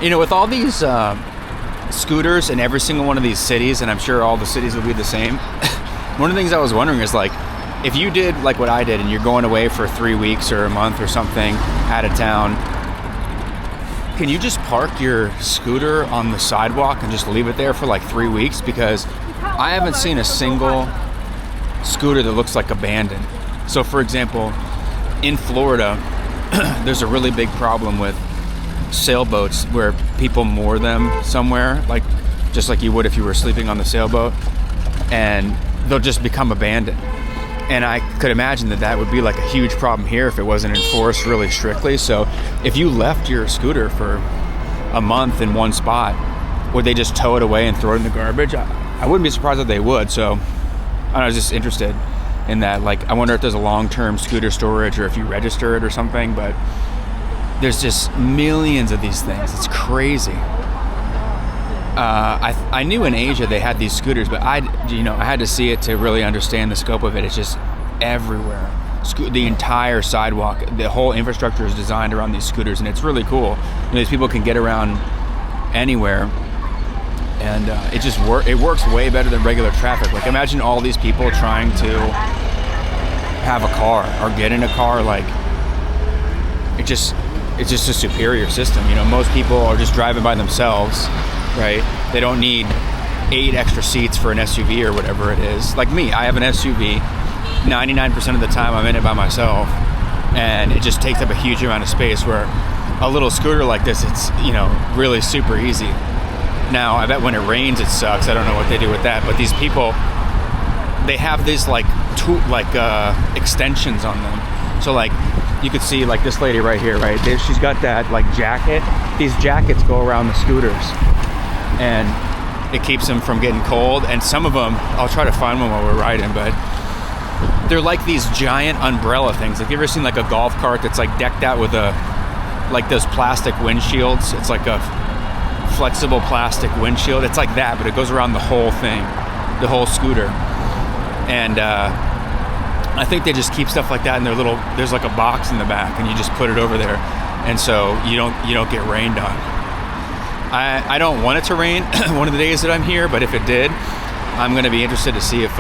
you know, with all these scooters in every single one of these cities, and I'm sure all the cities will be the same, one of the things I was wondering is like, if you did like what I did and you're going away for 3 weeks or a month or something out of town, can you just park your scooter on the sidewalk and just leave it there for like 3 weeks? Because I haven't seen a single scooter that looks like abandoned. So for example, in Florida, there's a really big problem with sailboats where people moor them somewhere, like just like you would if you were sleeping on the sailboat, and they'll just become abandoned. And I could imagine that would be like a huge problem here if it wasn't enforced really strictly. So if you left your scooter for a month in one spot, would they just tow it away and throw it in the garbage? I wouldn't be surprised if they would. So I was just interested in that. Like, I wonder if there's a long-term scooter storage or if you register it or something, but there's just millions of these things. It's crazy. I knew in Asia they had these scooters, but I had to see it to really understand the scope of it. It's just everywhere. The entire sidewalk, the whole infrastructure is designed around these scooters, and it's really cool. You know, these people can get around anywhere, and it works way better than regular traffic. Like, imagine all these people trying to have a car or get in a car. Like, it's just a superior system. You know, most people are just driving by themselves, right? They don't need 8 extra seats for an SUV or whatever it is. Like me, I have an SUV. 99% of the time I'm in it by myself, and it just takes up a huge amount of space, where a little scooter like this, it's, you know, really super easy. Now, I bet when it rains it sucks. I don't know what they do with that, but these people, they have these like extensions on them. So like, you could see like this lady right here, right? She's got that like jacket. These jackets go around the scooters, and it keeps them from getting cold. And some of them, I'll try to find one while we're riding, but they're like these giant umbrella things. Have you ever seen like a golf cart that's like decked out with like those plastic windshields? It's like a flexible plastic windshield. It's like that, but it goes around the whole thing, the whole scooter. And I think they just keep stuff like that in their little, there's like a box in the back, and you just put it over there, and so you don't get rained on. I don't want it to rain one of the days that I'm here, but if it did, I'm going to be interested to see if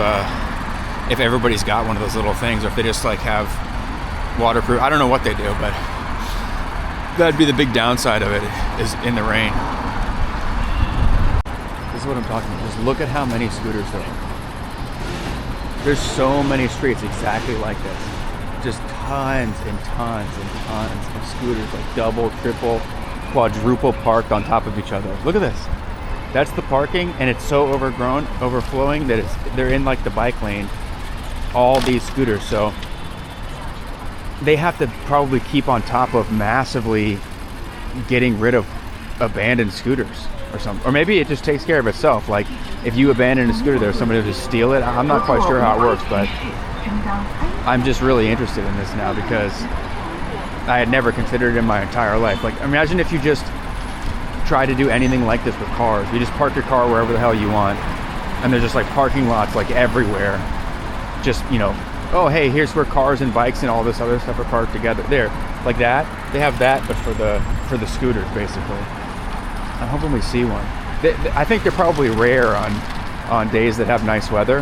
everybody's got one of those little things, or if they just like have waterproof. I don't know what they do, but that'd be the big downside of it, is in the rain. This is what I'm talking about. Just look at how many scooters there are. There's so many streets exactly like this. Just tons and tons and tons of scooters, like double, triple, quadruple parked on top of each other. Look at this. That's the parking, and it's so overflowing that they're in like the bike lane, all these scooters. So they have to probably keep on top of massively getting rid of abandoned scooters. or something. Or maybe it just takes care of itself. Like if you abandon a scooter there, somebody will just steal it. I'm not quite sure how it works, but I'm just really interested in this now because I had never considered it in my entire life. Like imagine if you just try to do anything like this with cars. You just park your car wherever the hell you want, and there's just like parking lots like everywhere. Just, you know, oh hey, here's where cars and bikes and all this other stuff are parked together. There, like that. They have that, but for the scooters basically. I'm hoping we see one. I think they're probably rare on days that have nice weather,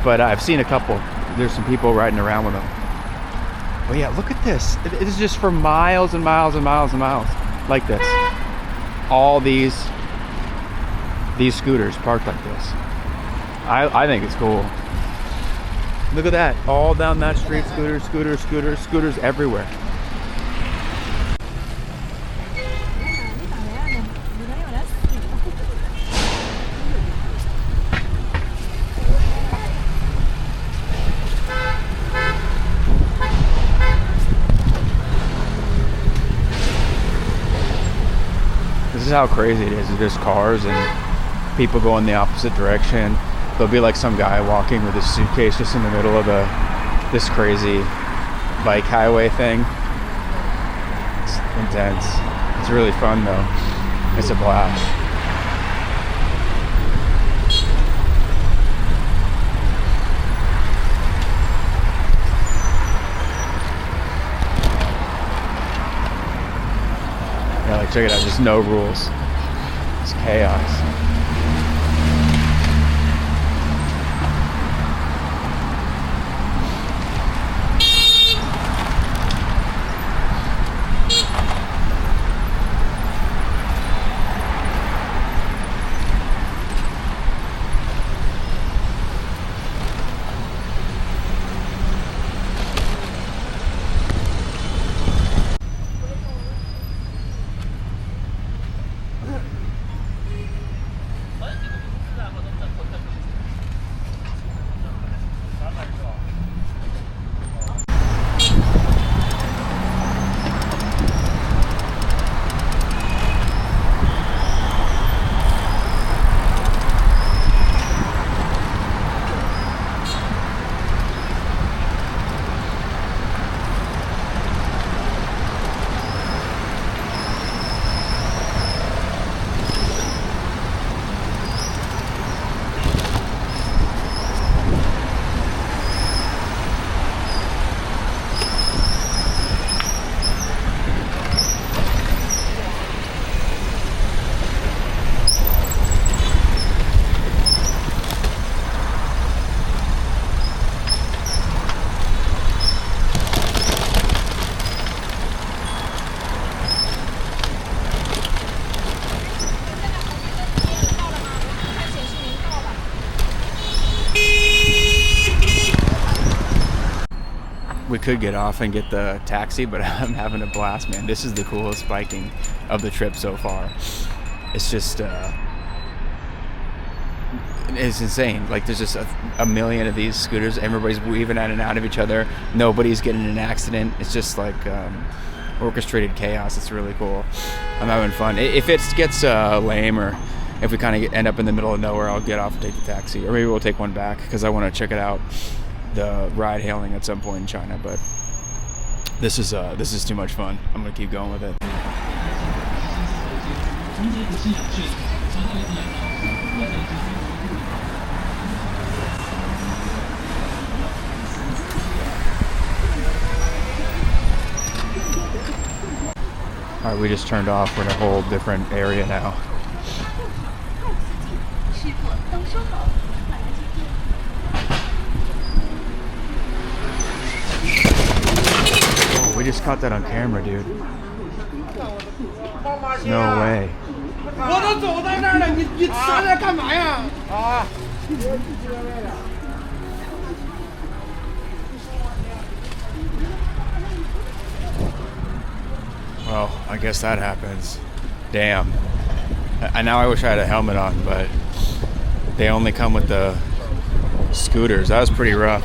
but I've seen a couple. There's some people riding around with them. But yeah, look at this. It is just for miles and miles and miles and miles like this. All these scooters parked like this. I think it's cool. Look at that. All down that street, scooters everywhere. This is how crazy it is. It's just cars and people go in the opposite direction. There'll be like some guy walking with his suitcase just in the middle of this crazy bike highway thing. It's intense. It's really fun though. It's a blast. Yeah, like check it out, just no rules. It's chaos. We could get off and get the taxi, but I'm having a blast, man. This is the coolest biking of the trip so far. It's just it's insane. Like there's just a million of these scooters. Everybody's weaving in and out of each other. Nobody's getting in an accident. It's just like orchestrated chaos. It's really cool. I'm having fun. If it gets lame, or if we kind of end up in the middle of nowhere, I'll get off and take the taxi, or maybe we'll take one back because I want to check it out, the ride hailing at some point in China. But this is too much fun. I'm gonna keep going with it. All right, we just turned off. We're in a whole different area now. Oh, we just caught that on camera, dude. No way. Well, I guess that happens. Damn. Now I wish I had a helmet on, but they only come with the scooters. That was pretty rough.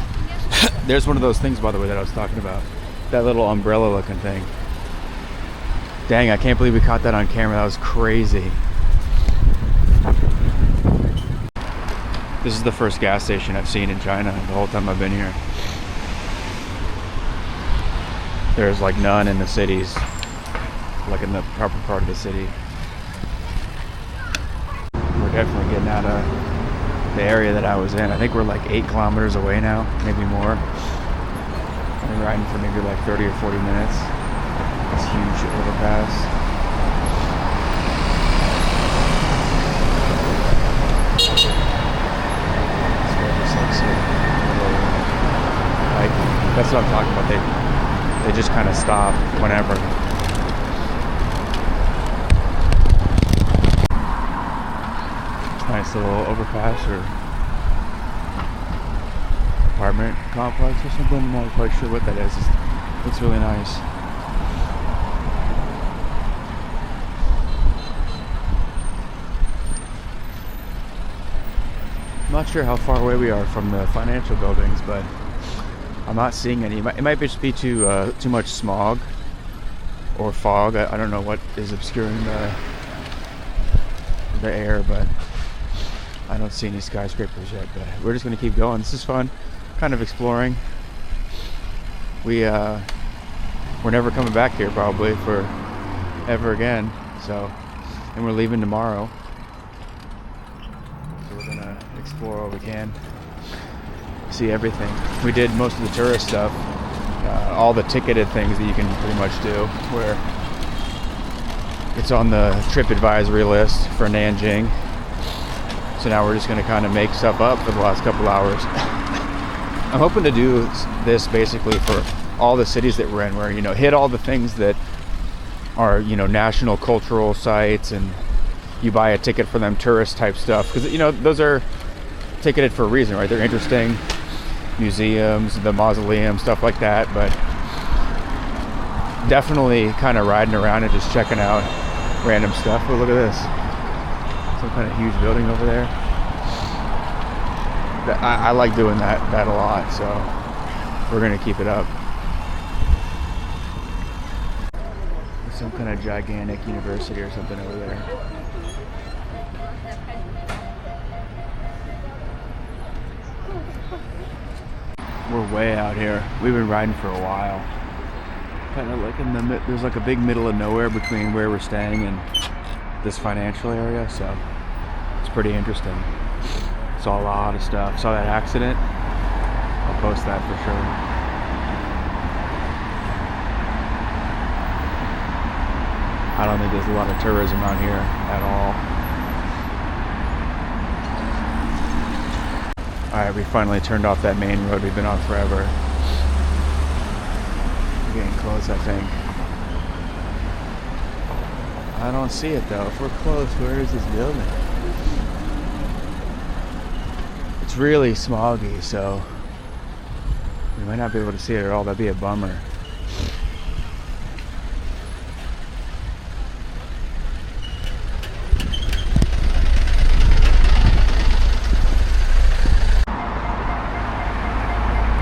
There's one of those things, by the way, that I was talking about. That little umbrella looking thing. Dang, I can't believe we caught that on camera. That was crazy. This is the first gas station I've seen in China the whole time I've been here. There's like none in the cities, like in the proper part of the city. We're definitely getting out of the area that I was in. I think we're like 8 kilometers away now, maybe more. I've been riding for maybe like 30 or 40 minutes. This huge overpass. Like, that's what I'm talking about. They just kind of stop whenever. Nice little overpass or apartment complex or something. I'm not quite sure what that is. It looks really nice. I'm not sure how far away we are from the financial buildings, but I'm not seeing any. It might just be too much smog or fog. I don't know what is obscuring the air, but I don't see any skyscrapers yet. But we're just gonna keep going. This is fun, kind of exploring. We're never coming back here probably for ever again. So, and we're leaving tomorrow. So we're gonna explore what we can. See everything. We did most of the tourist stuff, all the ticketed things that you can pretty much do, where it's on the trip advisory list for Nanjing. So now we're just going to kind of make stuff up for the last couple hours. I'm hoping to do this basically for all the cities that we're in, where, you know, hit all the things that are, you know, national cultural sites, and you buy a ticket for them, tourist type stuff, because, you know, those are ticketed for a reason, right? They're interesting. Museums, the Mausoleum, stuff like that, but definitely kind of riding around and just checking out random stuff. Oh, look at this. Some kind of huge building over there. I like doing that a lot, so we're going to keep it up. Some kind of gigantic university or something over there. We're way out here. We've been riding for a while. Kind of like there's like a big middle of nowhere between where we're staying and this financial area, so it's pretty interesting. Saw a lot of stuff. Saw that accident. I'll post that for sure. I don't think there's a lot of tourism out here at all. Alright, we finally turned off that main road we've been on forever. We're getting close, I think. I don't see it though. If we're close, where is this building? It's really smoggy, so we might not be able to see it at all. That'd be a bummer.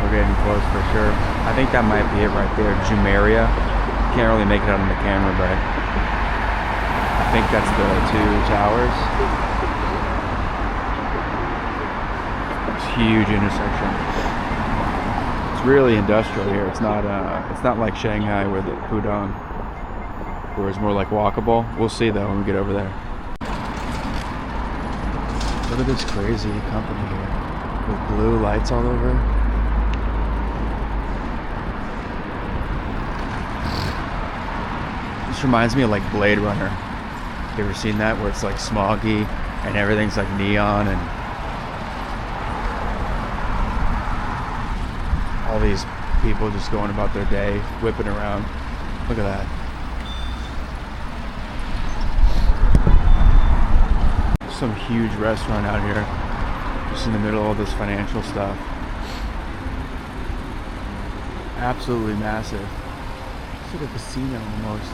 Getting close for sure. I think that might be it right there, Jumeirah. Can't really make it out on the camera, but I think that's the 2 towers. It's a huge intersection. It's really industrial here. It's not like Shanghai where the Pudong, where it's more like walkable. We'll see though when we get over there. Look at this crazy company here with blue lights all over. This reminds me of like Blade Runner. You ever seen that, where it's like smoggy and everything's like neon and all these people just going about their day, whipping around. Look at that. Some huge restaurant out here, just in the middle of this financial stuff. Absolutely massive. It's like a casino almost.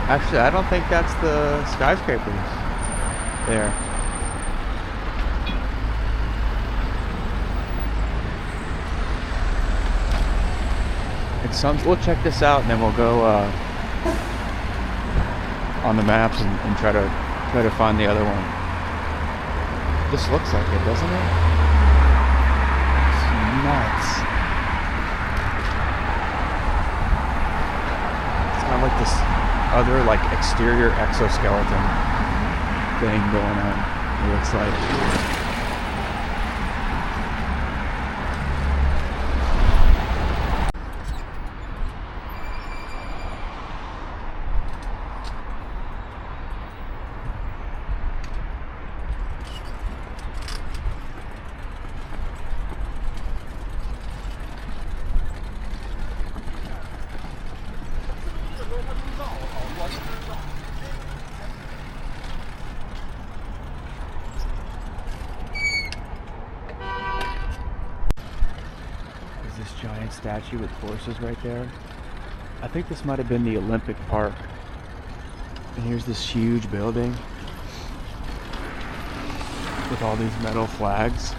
Actually, I don't think that's the skyscrapers there. We'll check this out and then we'll go on the maps and try to find the other one. This looks like it, doesn't it? It's nuts. It's got like this other like exterior exoskeleton thing going on. It looks like. This giant statue with horses right there. I think this might have been the Olympic Park. And here's this huge building with all these metal flags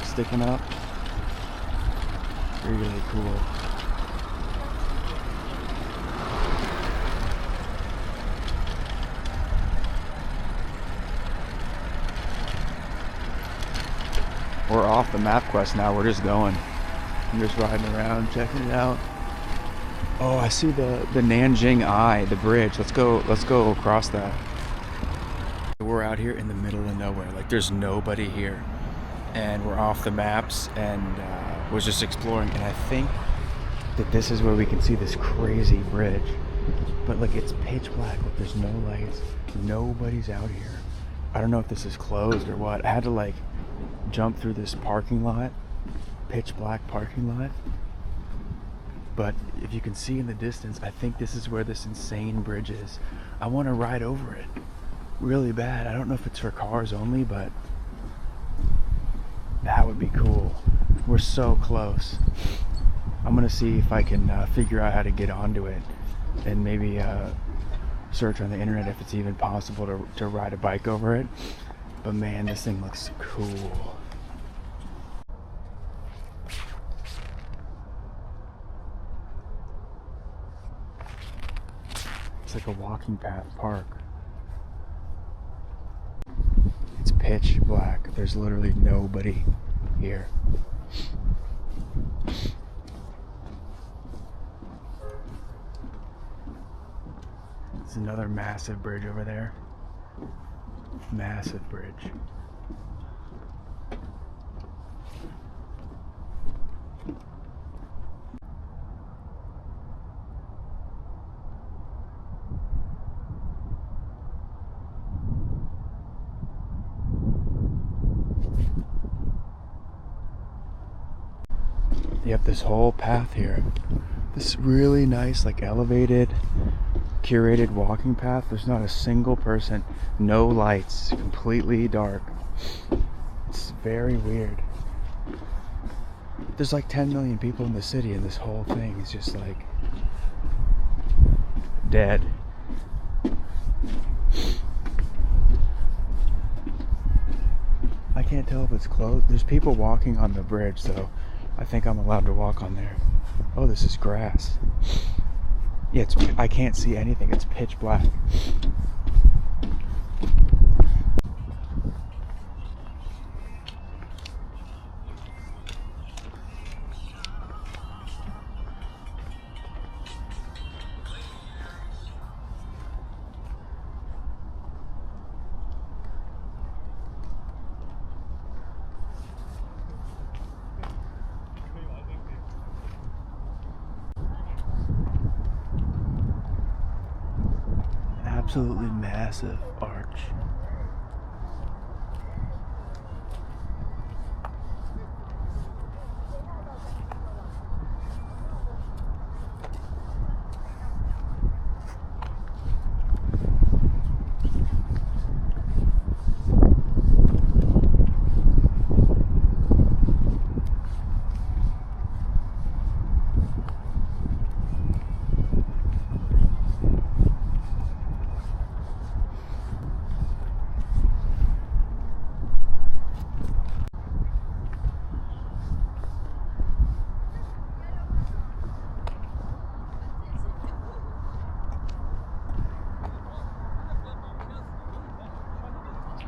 sticking up. Really cool. We're off the map quest now, we're just going. I'm just riding around, checking it out. Oh, I see the Nanjing Eye, the bridge. Let's go across that. We're out here in the middle of nowhere. Like there's nobody here. And we're off the maps and was just exploring. And I think that this is where we can see this crazy bridge. But like it's pitch black, like there's no lights. Nobody's out here. I don't know if this is closed or what. I had to like jump through this parking lot. Pitch black parking lot. But if you can see in the distance, I think this is where this insane bridge is. I want to ride over it really bad. I don't know if it's for cars only, but that would be cool. We're so close. I'm gonna see if I can figure out how to get onto it and maybe search on the internet if it's even possible to ride a bike over it. But man, this thing looks cool. Like a walking path park. It's pitch black. There's literally nobody here. There's another massive bridge over there. Massive bridge. You have this whole path here. This really nice, like elevated, curated walking path. There's not a single person, no lights, completely dark. It's very weird. There's like 10 million people in the city and this whole thing is just like dead. I can't tell if it's closed. There's people walking on the bridge, so I think I'm allowed to walk on there. Oh, this is grass. Yeah, I can't see anything. It's pitch black. Absolutely massive arch.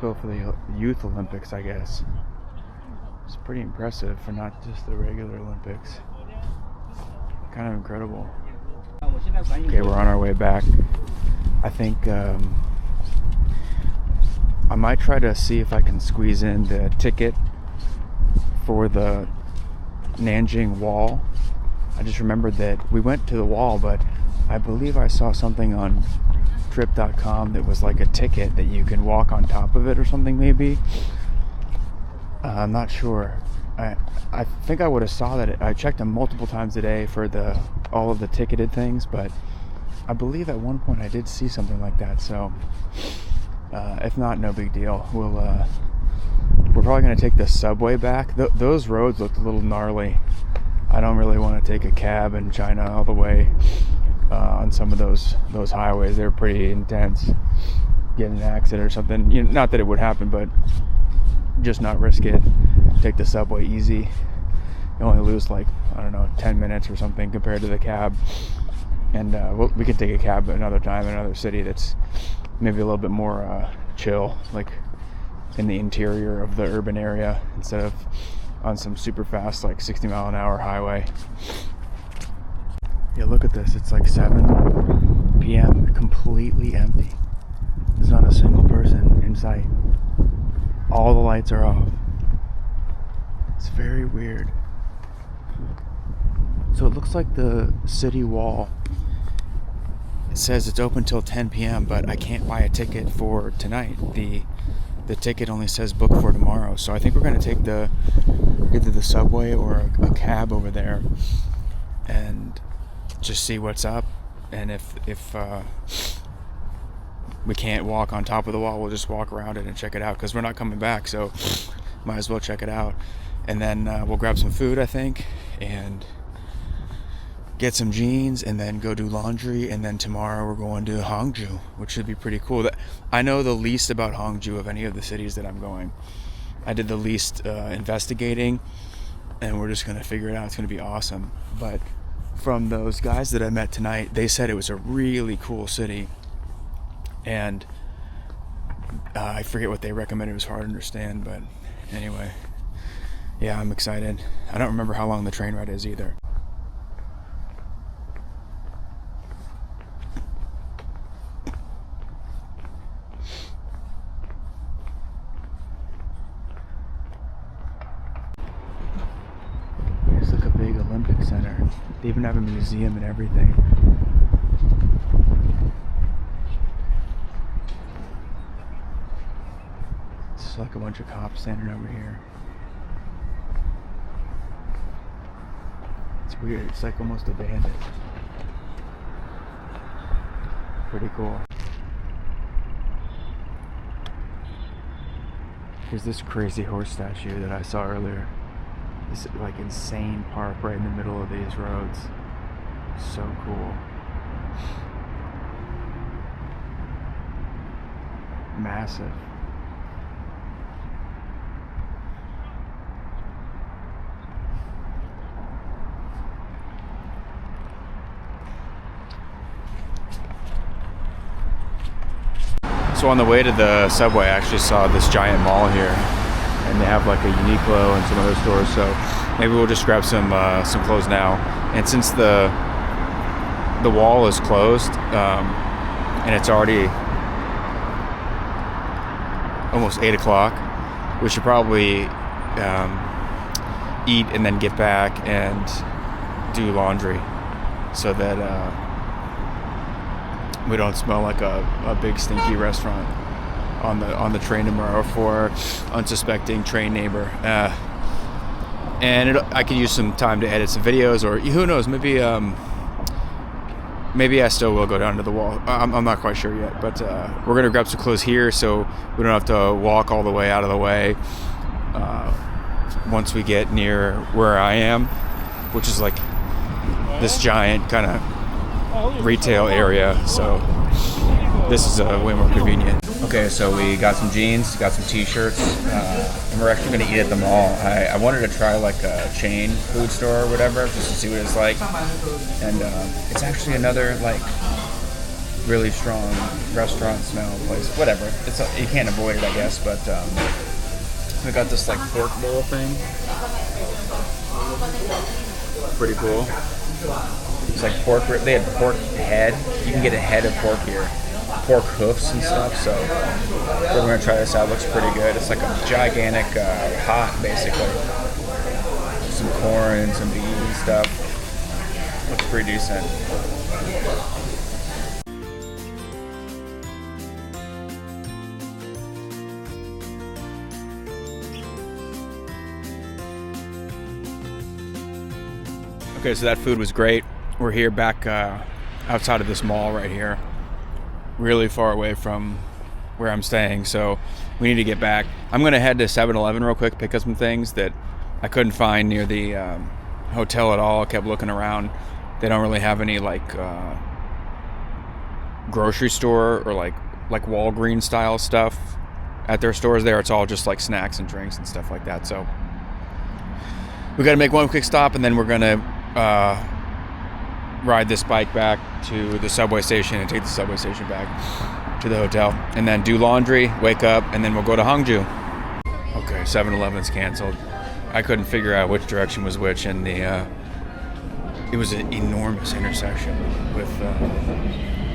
built for the Youth Olympics, I guess. It's pretty impressive for not just the regular Olympics. Kind of incredible. Okay, we're on our way back. I think I might try to see if I can squeeze in the ticket for the Nanjing wall. I just remembered that we went to the wall, but I believe I saw something on trip.com that was like a ticket that you can walk on top of it or something, maybe. I'm not sure. I think I would have saw that. I checked them multiple times a day for all of the ticketed things, but I believe at one point I did see something like that. So if not, no big deal. We're probably going to take the subway back. Those roads looked a little gnarly. I don't really want to take a cab in China all the way on some of those highways. They're pretty intense. Get in an accident or something. Not that it would happen, but just not risk it. Take the subway easy. You only lose 10 minutes or something compared to the cab. And we can take a cab another time in another city that's maybe a little bit more chill, like in the interior of the urban area instead of on some super fast 60-mile-an-hour highway. Yeah, look at this. It's 7 p.m. completely empty. There's not a single person in sight. All the lights are off. It's very weird. So it looks like the city wall, it says it's open till 10 p.m., but I can't buy a ticket for tonight. The ticket only says book for tomorrow. So I think we're going to take either the subway or a cab over there and just see what's up. And if we can't walk on top of the wall, we'll just walk around it and check it out, because we're not coming back, so might as well check it out. And then we'll grab some food, I think, and get some jeans, and then go do laundry. And then tomorrow we're going to Hangzhou, which should be pretty cool. I know the least about Hangzhou of any of the cities that I'm going. I did the least investigating, and we're just going to figure it out. It's going to be awesome. But from those guys that I met tonight, they said it was a really cool city. And I forget what they recommended. It was hard to understand, but anyway, yeah, I'm excited. I don't remember how long the train ride is either. It's like a big Olympic Center. They even have a museum and everything. It's like a bunch of cops standing over here. It's weird. It's like almost abandoned. Pretty cool. Here's this crazy horse statue that I saw earlier. This insane park right in the middle of these roads. So cool. Massive. So on the way to the subway, I actually saw this giant mall here, and they have a Uniqlo and some other stores. So maybe we'll just grab some clothes now. And since the wall is closed, and it's already almost 8 o'clock, we should probably eat and then get back and do laundry, so that we don't smell like a big stinky restaurant on the train tomorrow for unsuspecting train neighbor. And I could use some time to edit some videos, or who knows, maybe I still will go down to the wall. I'm not quite sure yet, but we're gonna grab some clothes here so we don't have to walk all the way out of the way once we get near where I am, which is this giant kind of retail area. So this is way more convenient. Okay, so we got some jeans, got some t-shirts, and we're actually going to eat at the mall. I wanted to try a chain food store or whatever, just to see what it's like. And it's actually another really strong restaurant smell place. Whatever. You can't avoid it, I guess. But we got this like pork bowl thing. Pretty cool. It's like pork. They had pork head. You can get a head of pork here. Pork hoofs and stuff. So we're gonna try this out. Looks pretty good. It's like a gigantic pot, basically. Some corn and some beans and stuff. Looks pretty decent. Okay, so that food was great. We're here back outside of this mall right here, really far away from where I'm staying, so we need to get back. I'm gonna head to 7-Eleven real quick, pick up some things that I couldn't find near the hotel at all. I kept looking around. They don't really have any like grocery store or like Walgreens style stuff at their stores there. It's all just like snacks and drinks and stuff like that. So we got to make one quick stop, and then we're gonna ride this bike back to the subway station and take the subway station back to the hotel, and then do laundry, wake up, and then we'll go to Hangzhou. Okay, 7-Eleven's canceled. I couldn't figure out which direction was which, and it was an enormous intersection with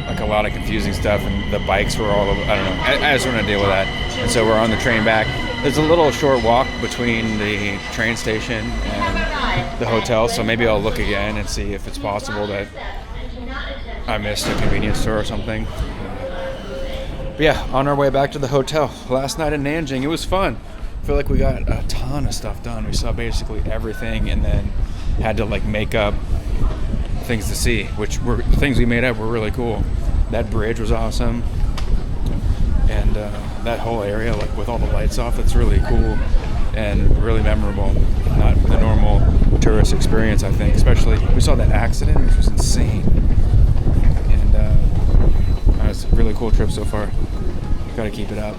like a lot of confusing stuff, and the bikes were all over. I don't know. I just want to deal with that, and so we're on the train back. There's a little short walk between the train station and the hotel, so maybe I'll look again and see if it's possible that I missed a convenience store or something. But yeah, on our way back to the hotel. Last night in Nanjing, it was fun. I feel like we got a ton of stuff done. We saw basically everything, and then had to like make up things to see, which were things we made up were really cool. That bridge was awesome, and that whole area, like with all the lights off, it's really cool and really memorable. Not the normal tourist experience, I think. Especially, we saw that accident, which was insane, and it's a really cool trip so far. Got to keep it up.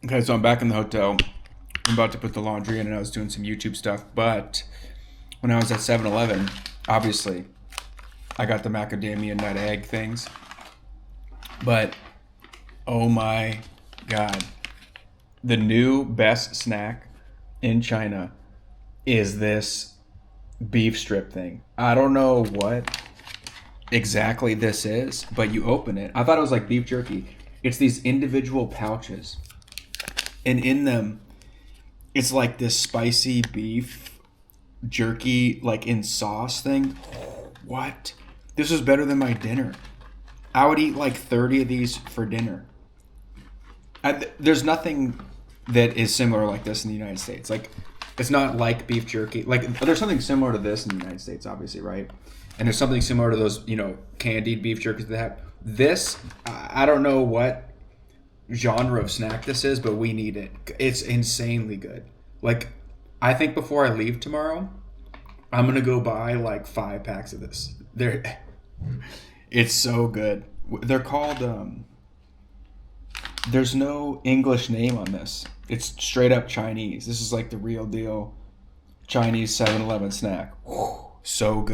Okay, so I'm back in the hotel. I'm about to put the laundry in, and I was doing some YouTube stuff. But when I was at 7-Eleven, obviously, I got the macadamia nut egg things. But, oh my God. The new best snack in China is this beef strip thing. I don't know what exactly this is, but you open it. I thought it was like beef jerky. It's these individual pouches. And in them, it's like this spicy beef jerky, like in sauce thing. What? This is better than my dinner. I would eat like 30 of these for dinner. There's nothing that is similar like this in the United States. Like, it's not like beef jerky. Like, there's something similar to this in the United States, obviously, right? And there's something similar to those, candied beef jerkies that have. This, I don't know what genre of snack this is, but we need it. It's insanely good. Like, I think before I leave tomorrow, I'm gonna go buy like 5 packs of this. It's so good. They're called there's no English name on this. It's straight up Chinese. This is like the real deal Chinese 7-Eleven snack. So good.